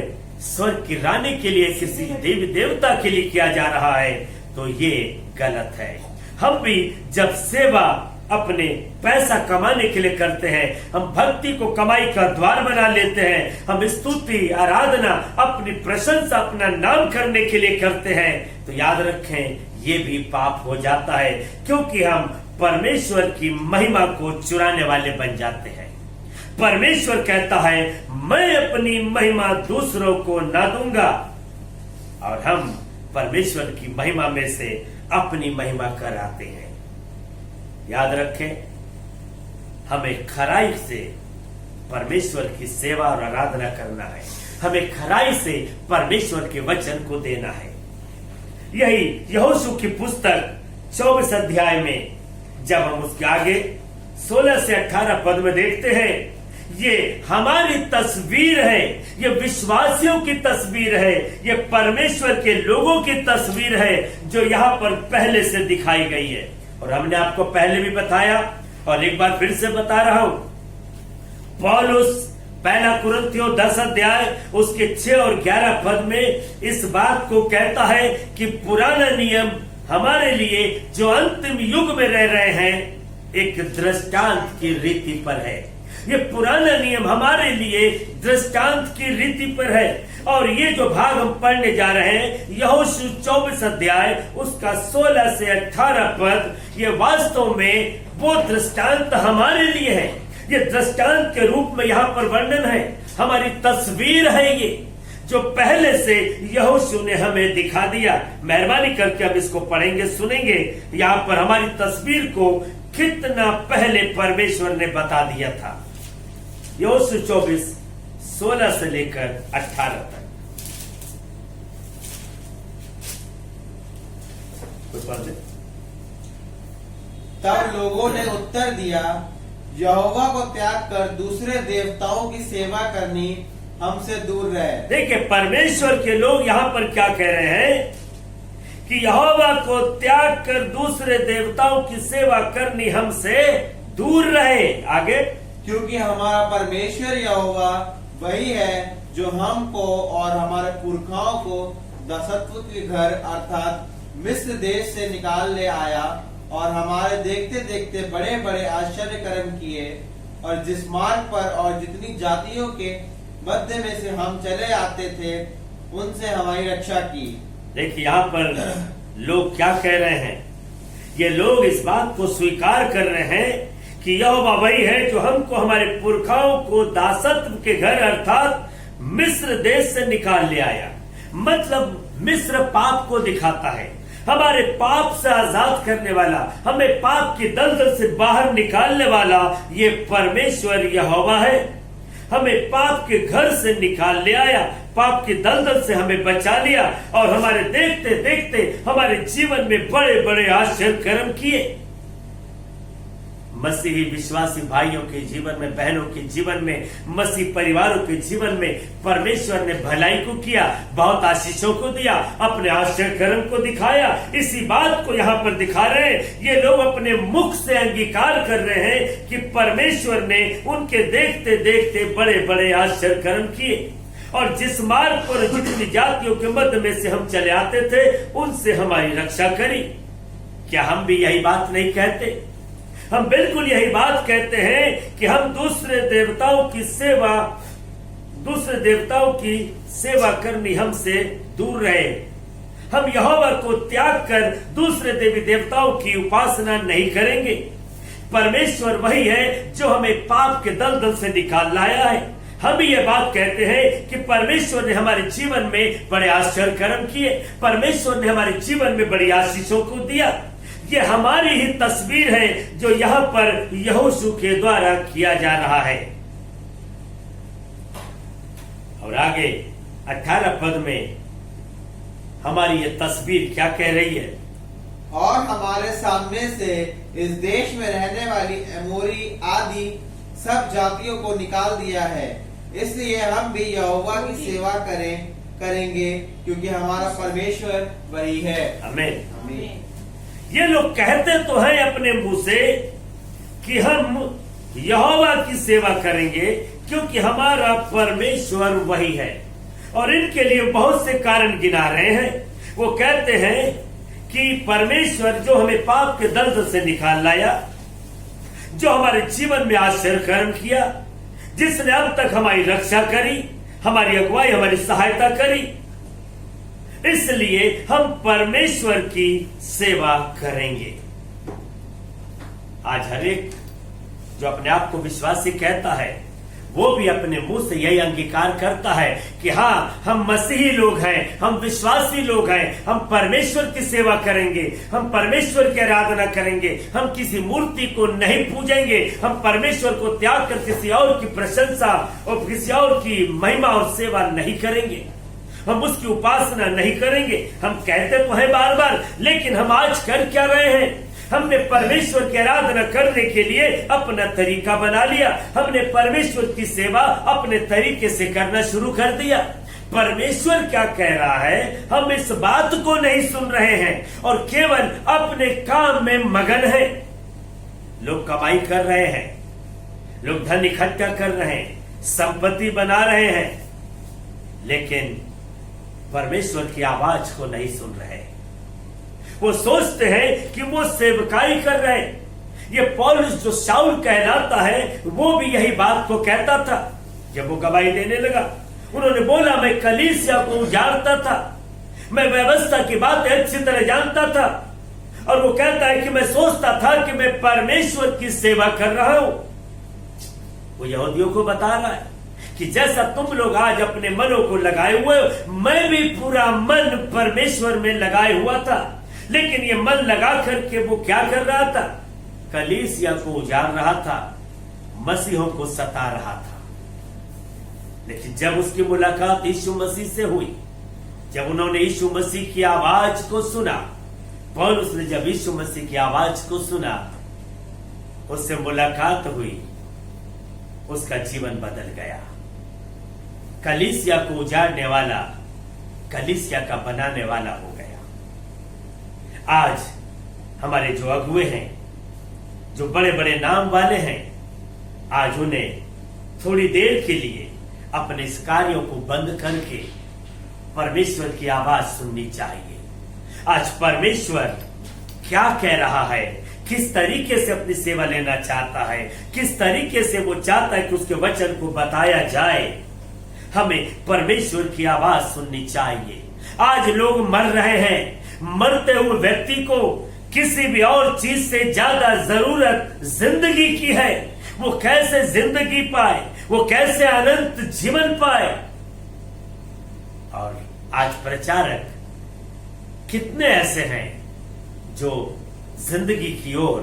स्वर्ग की रानी के लिए, किसी देवी देवता के लिए किया जा रहा है, तो ये गलत है। हम भी जब सेवा अपने पैसा कमाने के लिए करते हैं, हम भक्ति को कमाई का द्वार बना लेते हैं, हम स्तुति आराधना अपनी प्रशंसा अपना नाम करने के लिए करते हैं, तो याद रखें ये भी पाप हो जाता है, क्योंकि हम परमेश्वर की महिमा को चुराने वाले बन जाते हैं। परमेश्वर कहता है मैं अपनी महिमा दूसरों को ना दूंगा, और हम परमेश्वर की महिमा में से अपनी महिमा कराते हैं। याद रखें हमें खराई से परमेश्वर की सेवा और आराधना करना है, हमें खराई से परमेश्वर के वचन को देना है। यही यहोशू की पुस्तक 24 अध्याय में जब हम उसके आगे 16 से 18 पद में देखते हैं, ये हमारी तस्वीर है, ये विश्वासियों की तस्वीर है, ये परमेश्वर के लोगों की तस्वीर है जो यहाँ पर पहले से दिखाई गई है। और हमने आपको पहले भी बताया और एक बार फिर से बता रहा हूं, पौलुस पहला कुरिन्थियों 10 अध्याय उसके 6 और 11 पद में इस बात को कहता है कि पुराना नियम हमारे लिए जो अंतिम युग में रह रहे हैं एक दृष्टांत की रीति पर है। ये पुराना नियम हमारे लिए दृष्टांत की रीति पर है। और ये जो भाग हम पढ़ने जा रहे हैं यहोशू 24 अध्याय उसका 16 से 18 पद, ये वास्तव में वो दृष्टांत हमारे लिए है। ये दृष्टांत के रूप में यहाँ पर वर्णन है, हमारी तस्वीर है ये जो पहले से यहोशू ने हमें दिखा दिया। मेहरबानी करके अब इसको पढ़ेंगे सुनेंगे, यहाँ पर हमारी तस्वीर को कितना पहले परमेश्वर ने बता दिया था। यहोशू 24 16 से लेकर 18 तक। तब लोगों ने उत्तर दिया, यहोवा को त्याग कर दूसरे देवताओं की सेवा करनी हमसे दूर रहे। देखिए परमेश्वर के लोग यहाँ पर क्या कह रहे हैं कि यहोवा को त्याग कर दूसरे देवताओं की सेवा करनी हमसे दूर रहे। आगे, क्योंकि हमारा परमेश्वर यहोवा वही है जो हमको और हमारे पुरखाओं को दासत्व के घर अर्थात मिस्र देश से निकाल ले आया और हमारे देखते देखते बड़े बड़े आश्चर्य कर्म किए, और जिस मार्ग पर और जितनी जातियों के मध्य में से हम चले आते थे उनसे हमारी रक्षा की। देखिए यहाँ पर लोग क्या कह रहे हैं, ये लोग इस बात को स्वीकार कर रहे हैं कि यहोवा वही है जो हमको हमारे पुरखाओं को दासत्व के घर अर्थात मिस्र देश से निकाल ले आया। मतलब मिस्र पाप को दिखाता है, हमारे पाप से आजाद करने वाला, हमें पाप की दलदल से बाहर निकालने वाला ये परमेश्वर यहोवा है। हमें पाप के घर से निकाल ले आया, पाप की दलदल से हमें बचा लिया और हमारे देखते देखते हमारे जीवन में बड़े बड़े आश्चर्य कर्म किए। मसीही विश्वासी भाइयों के जीवन में, बहनों के जीवन में, मसीह परिवारों के जीवन में परमेश्वर ने भलाई को किया, बहुत आशीषों को दिया, अपने आश्चर्य कर्म को दिखाया। इसी बात को यहाँ पर दिखा रहे हैं। ये लोग अपने मुख से अंगीकार कर रहे हैं कि परमेश्वर ने उनके देखते देखते बड़े बड़े आश्चर्य कर्म किए, और जिस मार्ग पर जितनी जातियों के मध्य में से हम चले आते थे उनसे हमारी रक्षा करी। क्या हम भी यही बात नहीं कहते? हम बिल्कुल यही बात कहते हैं कि हम दूसरे देवताओं की सेवा करनी हमसे दूर रहे। हम यहोवा को त्याग कर दूसरे देवी देवताओं की उपासना नहीं करेंगे। परमेश्वर वही है जो हमें पाप के दलदल से निकाल लाया है। हम भी ये बात कहते हैं कि परमेश्वर ने हमारे जीवन में बड़े आश्चर्य कर्म किए, परमेश्वर ने हमारे जीवन में बड़ी आशीषों को दिया। ये हमारी ही तस्वीर है जो यहाँ पर यहोशू के द्वारा किया जा रहा है। और आगे 18 पद में हमारी ये तस्वीर क्या कह रही है? और हमारे सामने से इस देश में रहने वाली एमोरी आदि सब जातियों को निकाल दिया है, इसलिए हम भी यहोवा की सेवा करेंगे क्योंकि हमारा परमेश्वर वही है। आमीन। ये लोग कहते तो हैं अपने मुंह से कि हम यहोवा की सेवा करेंगे क्योंकि हमारा परमेश्वर वही है, और इनके लिए बहुत से कारण गिना रहे हैं। वो कहते हैं कि परमेश्वर जो हमें पाप के दलदल से निकाल लाया, जो हमारे जीवन में आश्चर्य कर्म किया, जिसने अब तक हमारी रक्षा करी, हमारी अगुवाई, हमारी सहायता करी, इसलिए हम परमेश्वर की सेवा करेंगे। आज हर एक जो अपने आप को विश्वासी कहता है, वो भी अपने मुंह से यही अंगीकार करता है कि हाँ, हम मसीही लोग हैं, हम विश्वासी लोग हैं, हम परमेश्वर की सेवा करेंगे, हम परमेश्वर की आराधना करेंगे, हम किसी मूर्ति को नहीं पूजेंगे, हम परमेश्वर को त्याग कर किसी और की प्रशंसा और किसी और की महिमा और सेवा नहीं करेंगे, हम उसकी उपासना नहीं करेंगे। हम कहते तो हैं बार बार, लेकिन हम आज कर क्या रहे हैं? हमने परमेश्वर की आराधना करने के लिए अपना तरीका बना लिया, हमने परमेश्वर की सेवा अपने तरीके से करना शुरू कर दिया। परमेश्वर क्या कह रहा है, हम इस बात को नहीं सुन रहे हैं और केवल अपने काम में मगन हैं। लोग कमाई कर रहे हैं, लोग धन इकट्ठा कर रहे हैं, संपत्ति बना रहे हैं, लेकिन परमेश्वर की आवाज को नहीं सुन रहे। वो सोचते हैं कि वो सेवकाई कर रहे हैं। ये पौलुस जो शाऊल कहलाता है, वो भी यही बात को कहता था। जब वो गवाही देने लगा, उन्होंने बोला, मैं कलीसिया को उजाड़ता था, मैं व्यवस्था की बातें अच्छी तरह जानता था, और वो कहता है कि मैं सोचता था कि मैं परमेश्वर की सेवा कर रहा हूं। वो यहूदियों को बता रहा है कि जैसा तुम लोग आज अपने मनों को लगाए हुए हो, मैं भी पूरा मन परमेश्वर में लगाए हुआ था, लेकिन ये मन लगा करके वो क्या कर रहा था? कलीसिया को उजाड़ रहा था, मसीहों को सता रहा था। लेकिन जब उसकी मुलाकात यीशु मसीह से हुई, जब उन्होंने यीशु मसीह की आवाज को सुना, पौलुस ने जब यीशु मसीह की आवाज को सुना, उससे मुलाकात हुई, उसका जीवन बदल गया। कलीसिया को उजाड़ने वाला कलीसिया का बनाने वाला हो गया। आज हमारे जो अगुए हैं, जो बड़े बड़े नाम वाले हैं, आज उन्हें थोड़ी देर के लिए अपने इस कार्यों को बंद करके परमेश्वर की आवाज सुननी चाहिए। आज परमेश्वर क्या कह रहा है, किस तरीके से अपनी सेवा लेना चाहता है, किस तरीके से वो चाहता है कि उसके वचन को बताया जाए, हमें परमेश्वर की आवाज सुननी चाहिए। आज लोग मर रहे हैं, मरते हुए व्यक्ति को किसी भी और चीज से ज्यादा जरूरत जिंदगी की है। वो कैसे जिंदगी पाए, वो कैसे अनंत जीवन पाए। और आज प्रचारक कितने ऐसे हैं जो जिंदगी की ओर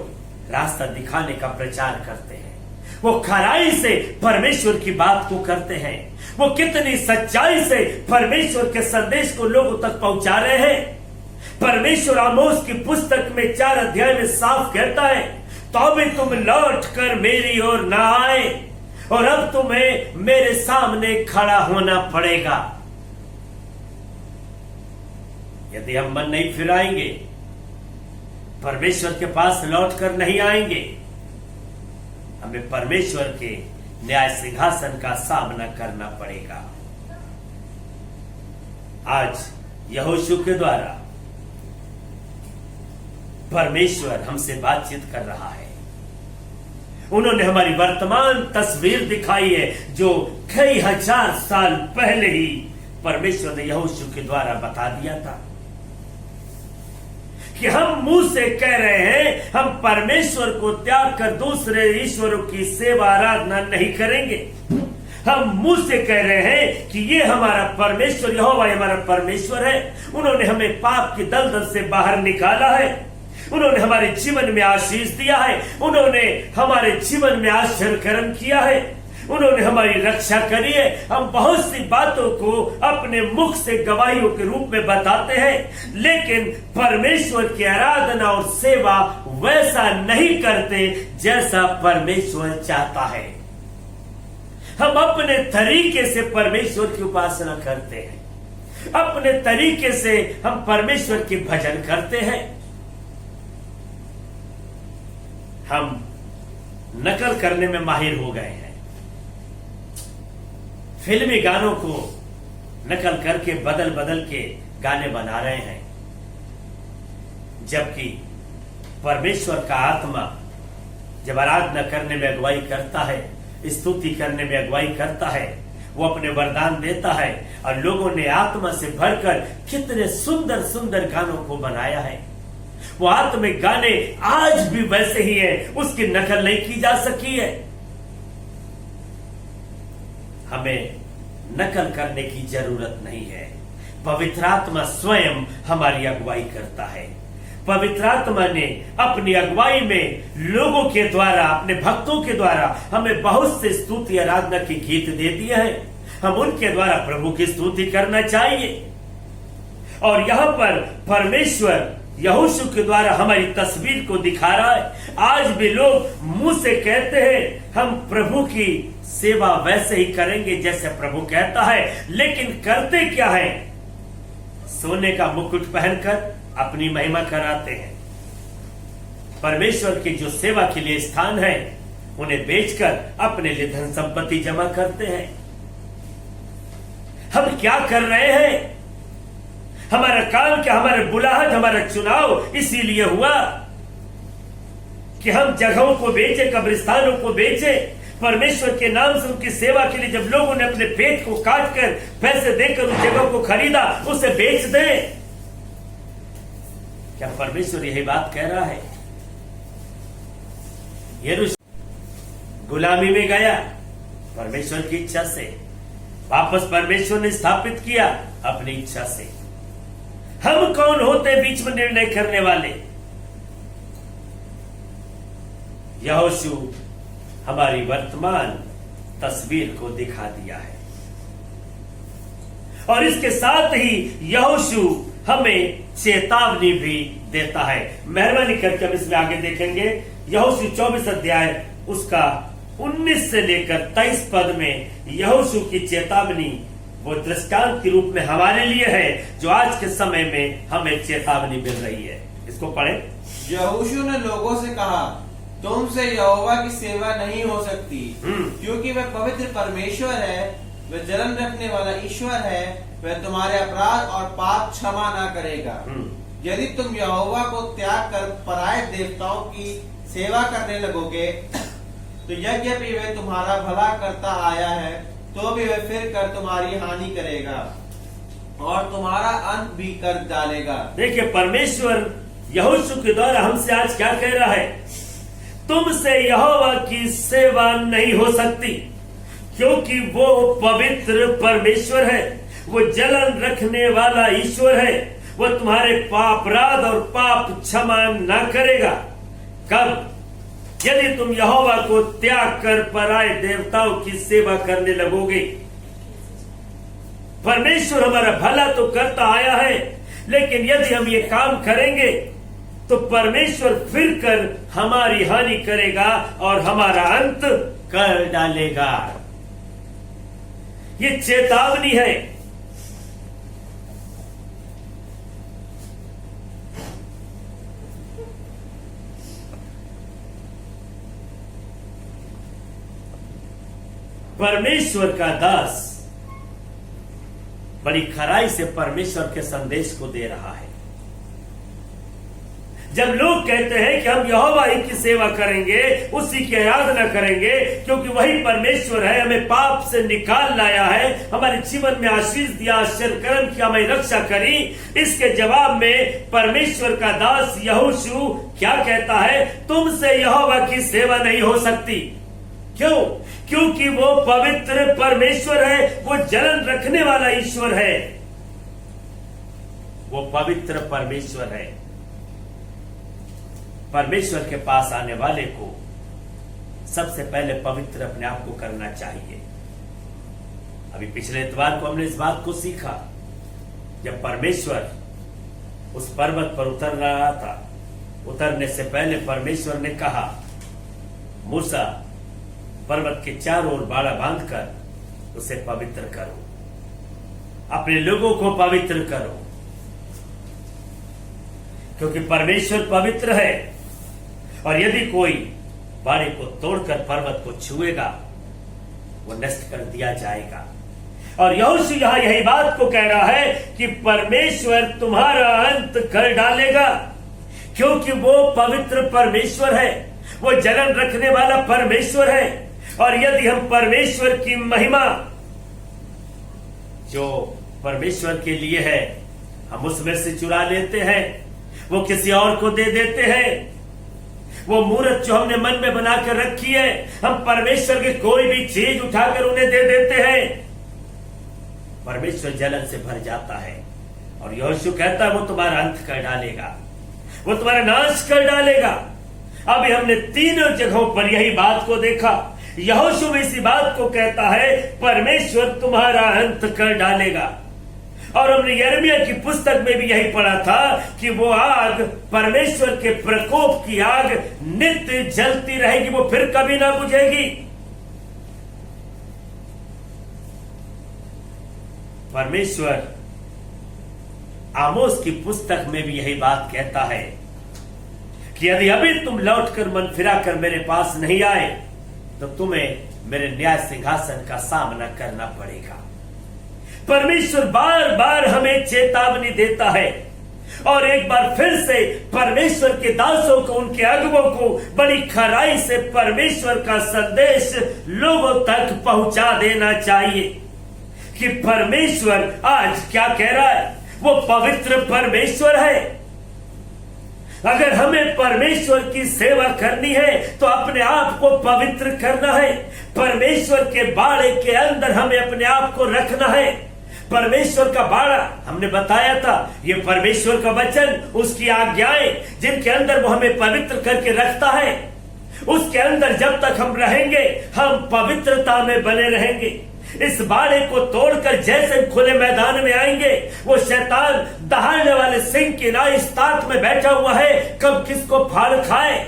रास्ता दिखाने का प्रचार करते हैं, वो खराई से परमेश्वर की बात को करते हैं, वो कितनी सच्चाई से परमेश्वर के संदेश को लोगों तक पहुंचा रहे हैं। परमेश्वर आमोस की पुस्तक में 4 अध्याय में साफ कहता है, तो भी तुम लौट कर मेरी ओर ना आए और अब तुम्हें मेरे सामने खड़ा होना पड़ेगा। यदि हम मन नहीं फिराएंगे, परमेश्वर के पास लौट कर नहीं आएंगे, हमें परमेश्वर के न्याय सिंहासन का सामना करना पड़ेगा। आज यहोशू के द्वारा परमेश्वर हमसे बातचीत कर रहा है। उन्होंने हमारी वर्तमान तस्वीर दिखाई है, जो कई हजार साल पहले ही परमेश्वर ने यहोशू के द्वारा बता दिया था कि हम मुंह से कह रहे हैं हम परमेश्वर को त्याग कर दूसरे ईश्वरों की सेवा आराधना नहीं करेंगे। हम मुंह से कह रहे हैं कि ये हमारा परमेश्वर, यहोवा हमारा परमेश्वर है। उन्होंने हमें पाप की दलदल से बाहर निकाला है, उन्होंने हमारे जीवन में आशीष दिया है, उन्होंने हमारे जीवन में आश्चर्य कर्म किया है, उन्होंने हमारी रक्षा करी है। हम बहुत सी बातों को अपने मुख से गवाहियों के रूप में बताते हैं, लेकिन परमेश्वर की आराधना और सेवा वैसा नहीं करते जैसा परमेश्वर चाहता है। हम अपने तरीके से परमेश्वर की उपासना करते हैं, अपने तरीके से हम परमेश्वर की भजन करते हैं। हम नकल करने में माहिर हो गए हैं, फिल्मी गानों को नकल करके बदल बदल के गाने बना रहे हैं। जबकि परमेश्वर का आत्मा जब आराधना करने में अगुवाई करता है, स्तुति करने में अगुवाई करता है, वो अपने वरदान देता है। और लोगों ने आत्मा से भरकर कितने सुंदर सुंदर गानों को बनाया है। वो आत्मिक गाने आज भी वैसे ही है, उसकी नकल नहीं की जा सकी है। हमें नकल करने की जरूरत नहीं है। पवित्र आत्मा स्वयं हमारी अगुवाई करता है। पवित्र आत्मा ने अपनी अगुवाई में लोगों के द्वारा, अपने भक्तों के द्वारा हमें बहुत से स्तुति आराधना के गीत दे दिए हैं। हम उनके द्वारा प्रभु की स्तुति करना चाहिए। और यहां पर परमेश्वर यहोशू के द्वारा हमारी तस्वीर को दिखा रहा है। आज भी लोग मुंह से कहते हैं हम प्रभु की सेवा वैसे ही करेंगे जैसे प्रभु कहता है, लेकिन करते क्या है? सोने का मुकुट पहनकर अपनी महिमा कराते हैं। परमेश्वर की जो सेवा के लिए स्थान है उन्हें बेचकर अपने लिए धन संपत्ति जमा करते हैं। हम क्या कर रहे हैं? हमारा काम क्या, हमारा बुलाहट, हमारा चुनाव इसीलिए हुआ कि हम जगहों को बेचे, कब्रिस्तानों को बेचे, परमेश्वर के नाम से उनकी सेवा के लिए जब लोगों ने अपने पेट को काटकर पैसे देकर उस जगह को खरीदा, उसे बेच दें। क्या परमेश्वर यही बात कह रहा है? यरूशलेम गुलामी में गया परमेश्वर की इच्छा से, वापस परमेश्वर ने स्थापित किया अपनी इच्छा से। हम कौन होते बीच में निर्णय करने वाले? यहोशू हमारी वर्तमान तस्वीर को दिखा दिया है। और इसके साथ ही यहोशू हमें चेतावनी भी देता है। मेहरबानी करके हम इसमें आगे देखेंगे। यहोशू 24 अध्याय उसका 19 से लेकर 23 पद में यहोशू की चेतावनी वो दृष्टांत के रूप में हमारे लिए है, जो आज के समय में हमें चेतावनी मिल रही है। इसको पढ़ें। यहोशू ने लोगों से कहा, तुमसे यहोवा की सेवा नहीं हो सकती, क्योंकि वह पवित्र परमेश्वर है, वह जलन रखने वाला ईश्वर है, वह तुम्हारे अपराध और पाप क्षमा न करेगा। यदि तुम यहोवा को त्याग कर पराये देवताओं की सेवा करने लगोगे, तो यद्यपि वह तुम्हारा भला करता आया है, तो भी वह फिर कर तुम्हारी हानि करेगा और तुम्हारा अंत भी कर डालेगा। देखिए, परमेश्वर यहोशू के द्वारा हमसे आज क्या कह रहा है? तुमसे यहोवा की सेवा नहीं हो सकती, क्योंकि वो पवित्र परमेश्वर है, वो जलन रखने वाला ईश्वर है, वो तुम्हारे अपराध और पाप क्षमा न करेगा। कब? यदि तुम यहोवा को त्याग कर पराये देवताओं की सेवा करने लगोगे। परमेश्वर हमारा भला तो करता आया है, लेकिन यदि हम ये काम करेंगे तो परमेश्वर फिर कर हमारी हानि करेगा और हमारा अंत कर डालेगा। ये चेतावनी है। परमेश्वर का दास बड़ी खराई से परमेश्वर के संदेश को दे रहा है। जब लोग कहते हैं कि हम यहोवा ही की सेवा करेंगे, उसी की आराधना करेंगे, क्योंकि वही परमेश्वर है, हमें पाप से निकाल लाया है, हमारे जीवन में आशीष दिया, आश्चर्य कर्म किया, हमें रक्षा करी, इसके जवाब में परमेश्वर का दास यहोशू क्या कहता है? तुमसे यहोवा की सेवा नहीं हो सकती। क्यों? क्योंकि वो पवित्र परमेश्वर है, वो जलन रखने वाला ईश्वर है, वो पवित्र परमेश्वर है। परमेश्वर के पास आने वाले को सबसे पहले पवित्र अपने आप को करना चाहिए। अभी पिछले इतवार को हमने इस बात को सीखा, जब परमेश्वर उस पर्वत पर उतर रहा था, उतरने से पहले परमेश्वर ने कहा, मूसा पर्वत के चारों ओर बाड़ा बांधकर उसे पवित्र करो, अपने लोगों को पवित्र करो, क्योंकि परमेश्वर पवित्र है। और यदि कोई बाड़े को तोड़कर पर्वत को छुएगा, वो नष्ट कर दिया जाएगा। और यहोशू यहां यही बात को कह रहा है कि परमेश्वर तुम्हारा अंत कर डालेगा। क्योंकि वो पवित्र परमेश्वर है, वो जलन रखने वाला परमेश्वर है। और यदि हम परमेश्वर की महिमा जो परमेश्वर के लिए है हम उसमें से चुरा लेते हैं, वो किसी और को दे देते हैं, वो मूर्त जो हमने मन में बनाकर रखी है हम परमेश्वर की कोई भी चीज उठाकर उन्हें दे देते हैं, परमेश्वर जलन से भर जाता है। और यहोशू कहता है वो तुम्हारा अंत कर डालेगा, वो तुम्हारा नाश कर डालेगा। अभी हमने तीनों जगहों पर यही बात को देखा। यहोशू भी इसी बात को कहता है परमेश्वर तुम्हारा अंत कर डालेगा। और हमने यिर्मयाह की पुस्तक में भी यही पढ़ा था कि वो आग, परमेश्वर के प्रकोप की आग नित्य जलती रहेगी, वो फिर कभी ना बुझेगी। परमेश्वर आमोस की पुस्तक में भी यही बात कहता है कि यदि अभी तुम लौटकर मन फिराकर मेरे पास नहीं आए तो तुम्हें मेरे न्याय सिंहासन का सामना करना पड़ेगा। परमेश्वर बार बार हमें चेतावनी देता है और एक बार फिर से परमेश्वर के दासों को, उनके अगुवों को बड़ी खराई से परमेश्वर का संदेश लोगों तक पहुंचा देना चाहिए कि परमेश्वर आज क्या कह रहा है। वो पवित्र परमेश्वर है। अगर हमें परमेश्वर की सेवा करनी है तो अपने आप को पवित्र करना है। परमेश्वर के बाड़े के अंदर हमें अपने आप को रखना है। परमेश्वर का बाड़ा हमने बताया था, ये परमेश्वर का वचन, उसकी आज्ञाएं जिनके अंदर वो हमें पवित्र करके रखता है, उसके अंदर जब तक हम रहेंगे हम पवित्रता में बने रहेंगे। इस बाड़े को तोड़कर जैसे खुले मैदान में आएंगे, वो शैतान दहाड़ने वाले सिंह की ना इस ताक में बैठा हुआ है, कब किसको फाड़ खाए।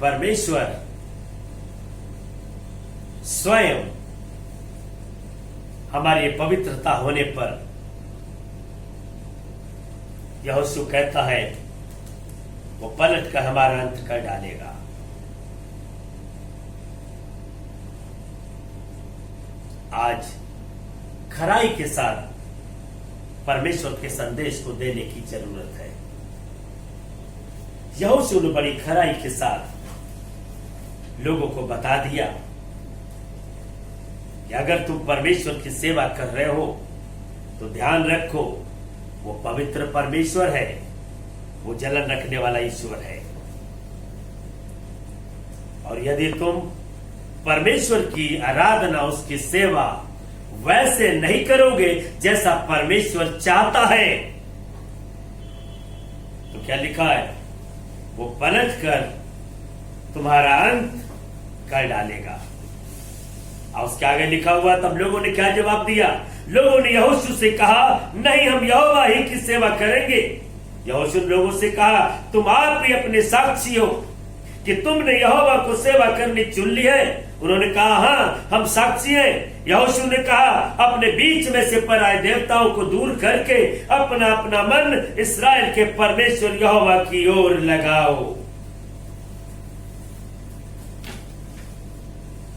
परमेश्वर स्वयं हमारी पवित्रता होने पर यहोशू कहता है वो पलट कर हमारा अंत कर डालेगा। आज खराई के साथ परमेश्वर के संदेश को देने की जरूरत है। यहोशू ने बड़ी खराई के साथ लोगों को बता दिया कि अगर तुम परमेश्वर की सेवा कर रहे हो तो ध्यान रखो वो पवित्र परमेश्वर है, वो जलन रखने वाला ईश्वर है। और यदि तुम परमेश्वर की आराधना, उसकी सेवा वैसे नहीं करोगे जैसा परमेश्वर चाहता है तो क्या लिखा है, वो पलट कर तुम्हारा अंत कर डालेगा। और उसके आगे लिखा हुआ, तब लोगों ने क्या जवाब दिया? लोगों ने यहोशू से कहा नहीं, हम यहोवा ही की सेवा करेंगे। यहोशू ने लोगों से कहा तुम आप भी अपने साक्षी हो कि तुमने यहोवा को सेवा करनी चुन ली है। उन्होंने कहा हाँ, हम साक्षी हैं। यहोशू ने कहा अपने बीच में से पराये देवताओं को दूर करके अपना अपना मन इस्राएल के परमेश्वर यहोवा की ओर लगाओ।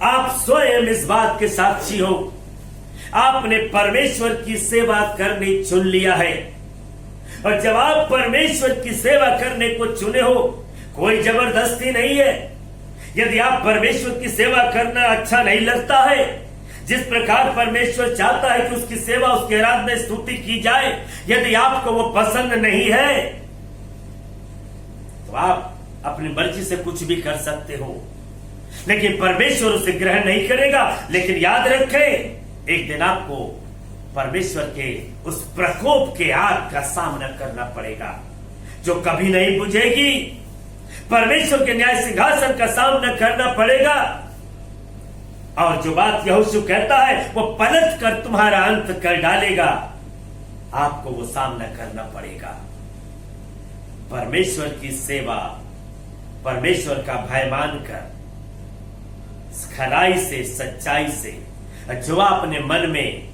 आप स्वयं इस बात के साक्षी हो, आपने परमेश्वर की सेवा करनी चुन लिया है। और जब आप परमेश्वर की सेवा करने को चुने हो, कोई जबरदस्ती नहीं है। यदि आप परमेश्वर की सेवा करना अच्छा नहीं लगता है, जिस प्रकार परमेश्वर चाहता है कि उसकी सेवा, उसकी आराधना, स्तुति की जाए, यदि आपको वो पसंद नहीं है तो आप अपनी मर्जी से कुछ भी कर सकते हो, लेकिन परमेश्वर उसे ग्रहण नहीं करेगा। लेकिन याद रखें, एक दिन आपको परमेश्वर के उस प्रकोप के आग का सामना करना पड़ेगा जो कभी नहीं बुझेगी। परमेश्वर के न्याय सिंहासन का सामना करना पड़ेगा। और जो बात यहोशू कहता है वो पलट कर तुम्हारा अंत कर डालेगा, आपको वो सामना करना पड़ेगा। परमेश्वर की सेवा, परमेश्वर का भय मानकर, खराई से, सच्चाई से, जो आपने मन में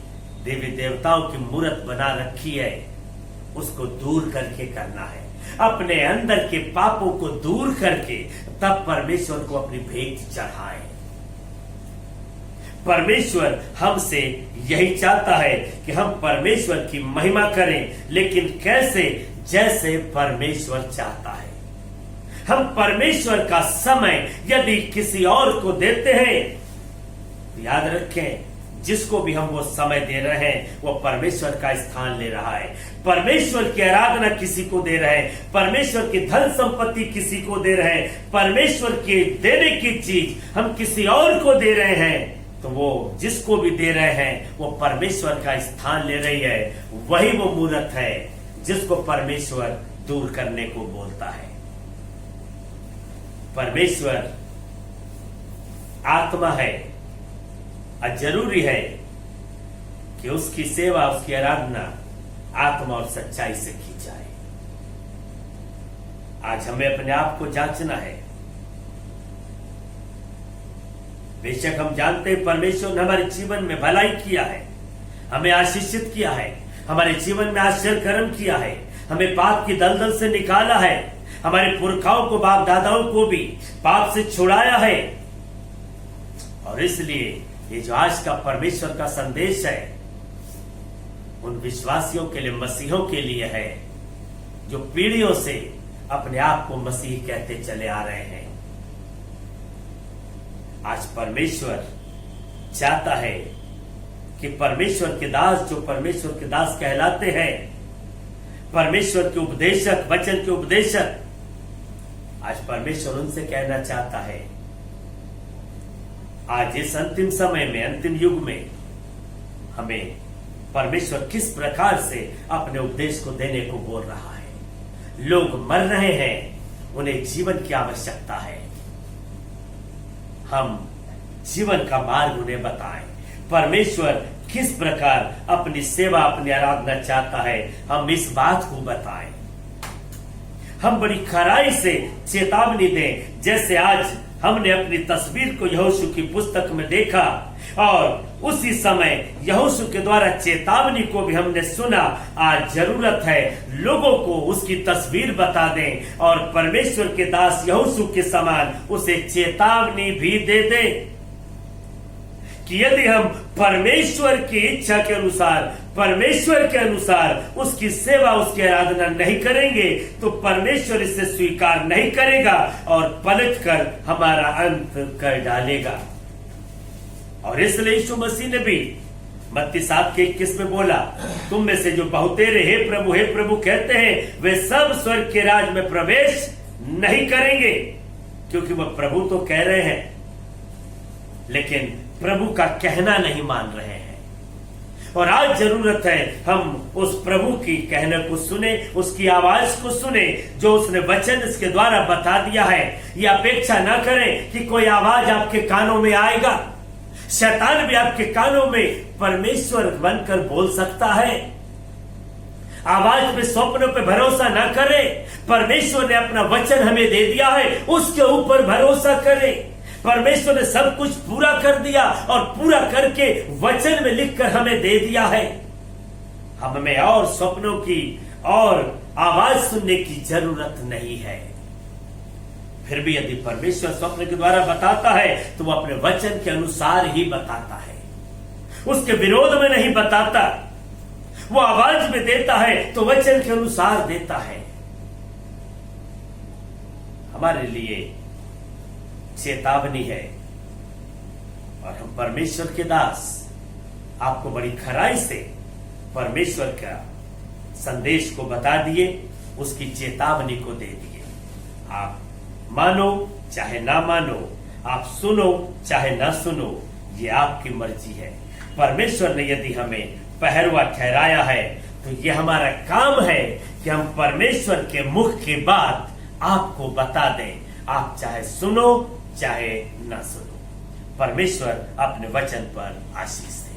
देवी देवताओं की मूर्त बना रखी है उसको दूर करके करना है। अपने अंदर के पापों को दूर करके तब परमेश्वर को अपनी भेंट चढ़ाए। परमेश्वर हमसे यही चाहता है कि हम परमेश्वर की महिमा करें, लेकिन कैसे? जैसे परमेश्वर चाहता है। हम परमेश्वर का समय यदि किसी और को देते हैं, याद रखें, जिसको भी हम वो समय दे रहे हैं वो परमेश्वर का स्थान ले रहा है। परमेश्वर की आराधना किसी को दे रहे हैं, परमेश्वर की धन संपत्ति किसी को दे रहे हैं, परमेश्वर की देने की चीज हम किसी और को दे रहे हैं, तो वो जिसको भी दे रहे हैं वो परमेश्वर का स्थान ले रही है। वही वो मूर्त है जिसको परमेश्वर दूर करने को बोलता है। परमेश्वर आत्मा है और जरूरी है कि उसकी सेवा, उसकी आराधना आत्मा और सच्चाई से की जाए। आज हमें अपने आप को जांचना है। बेशक हम जानते हैं परमेश्वर ने हमारे जीवन में भलाई किया है, हमें आशीषित किया है, हमारे जीवन में आश्चर्य कर्म किया है, हमें पाप की दलदल से निकाला है, हमारे पुरखाओं को, बाप दादाओं को भी पाप से छुड़ाया है। और इसलिए ये जो आज का परमेश्वर का संदेश है उन विश्वासियों के लिए, मसीहों के लिए है जो पीढ़ियों से अपने आप को मसीह कहते चले आ रहे हैं। आज परमेश्वर चाहता है कि परमेश्वर के दास, जो परमेश्वर के दास कहलाते हैं, परमेश्वर के उपदेशक, वचन के उपदेशक, आज परमेश्वर उनसे कहना चाहता है, आज इस अंतिम समय में, अंतिम युग में हमें परमेश्वर किस प्रकार से अपने उपदेश को देने को बोल रहा है। लोग मर रहे हैं, उन्हें जीवन की आवश्यकता है। हम जीवन का मार्ग उन्हें बताएं। परमेश्वर किस प्रकार अपनी सेवा, अपनी आराधना चाहता है, हम इस बात को बताएं। हम बड़ी खराई से चेतावनी दें, जैसे आज हमने अपनी तस्वीर को यहोशू की पुस्तक में देखा और उसी समय यहोशू के द्वारा चेतावनी को भी हमने सुना। आज जरूरत है लोगों को उसकी तस्वीर बता दें और परमेश्वर के दास यहोशू के समान उसे चेतावनी भी दे दें कि यदि हम परमेश्वर की इच्छा के अनुसार, परमेश्वर के अनुसार उसकी सेवा, उसकी आराधना नहीं करेंगे तो परमेश्वर इसे स्वीकार नहीं करेगा और पलटकर हमारा अंत कर डालेगा। और इसलिए यीशु मसीह ने भी मत्ती 7:21 में बोला, तुम में से जो बहुतेरे हे प्रभु कहते हैं, वे सब स्वर्ग के राज में प्रवेश नहीं करेंगे। क्योंकि वह प्रभु तो कह रहे हैं, लेकिन प्रभु का कहना नहीं मान रहे हैं। और आज जरूरत है हम उस प्रभु की कहने को सुने, उसकी आवाज को सुने, जो उसने वचन इसके द्वारा बता दिया है। ये अपेक्षा ना करें कि कोई आवाज आपके कानों में आएगा। शैतान भी आपके कानों में परमेश्वर बनकर बोल सकता है। आवाज पे, स्वप्नों पे भरोसा ना करें। परमेश्वर ने अपना वचन हमें दे दिया है, उसके ऊपर भरोसा करें। परमेश्वर ने सब कुछ पूरा कर दिया और पूरा करके वचन में लिखकर हमें दे दिया है। हमें और स्वप्नों की और आवाज सुनने की जरूरत नहीं है। फिर भी यदि परमेश्वर स्वप्न के द्वारा बताता है तो वो अपने वचन के अनुसार ही बताता है, उसके विरोध में नहीं बताता। वो आवाज में देता है तो वचन के अनुसार देता है। हमारे लिए चेतावनी है और हम परमेश्वर के दास आपको बड़ी खराई से परमेश्वर का संदेश को बता दिए, उसकी चेतावनी को दे दिए। आप मानो चाहे ना मानो, आप सुनो चाहे ना सुनो, ये आपकी मर्जी है। परमेश्वर ने यदि हमें पहरवा ठहराया है तो ये हमारा काम है कि हम परमेश्वर के मुख की बात आपको बता दें। आप चाहे सुनो चाहे ना सुनो। परमेश्वर अपने वचन पर आशीष दे।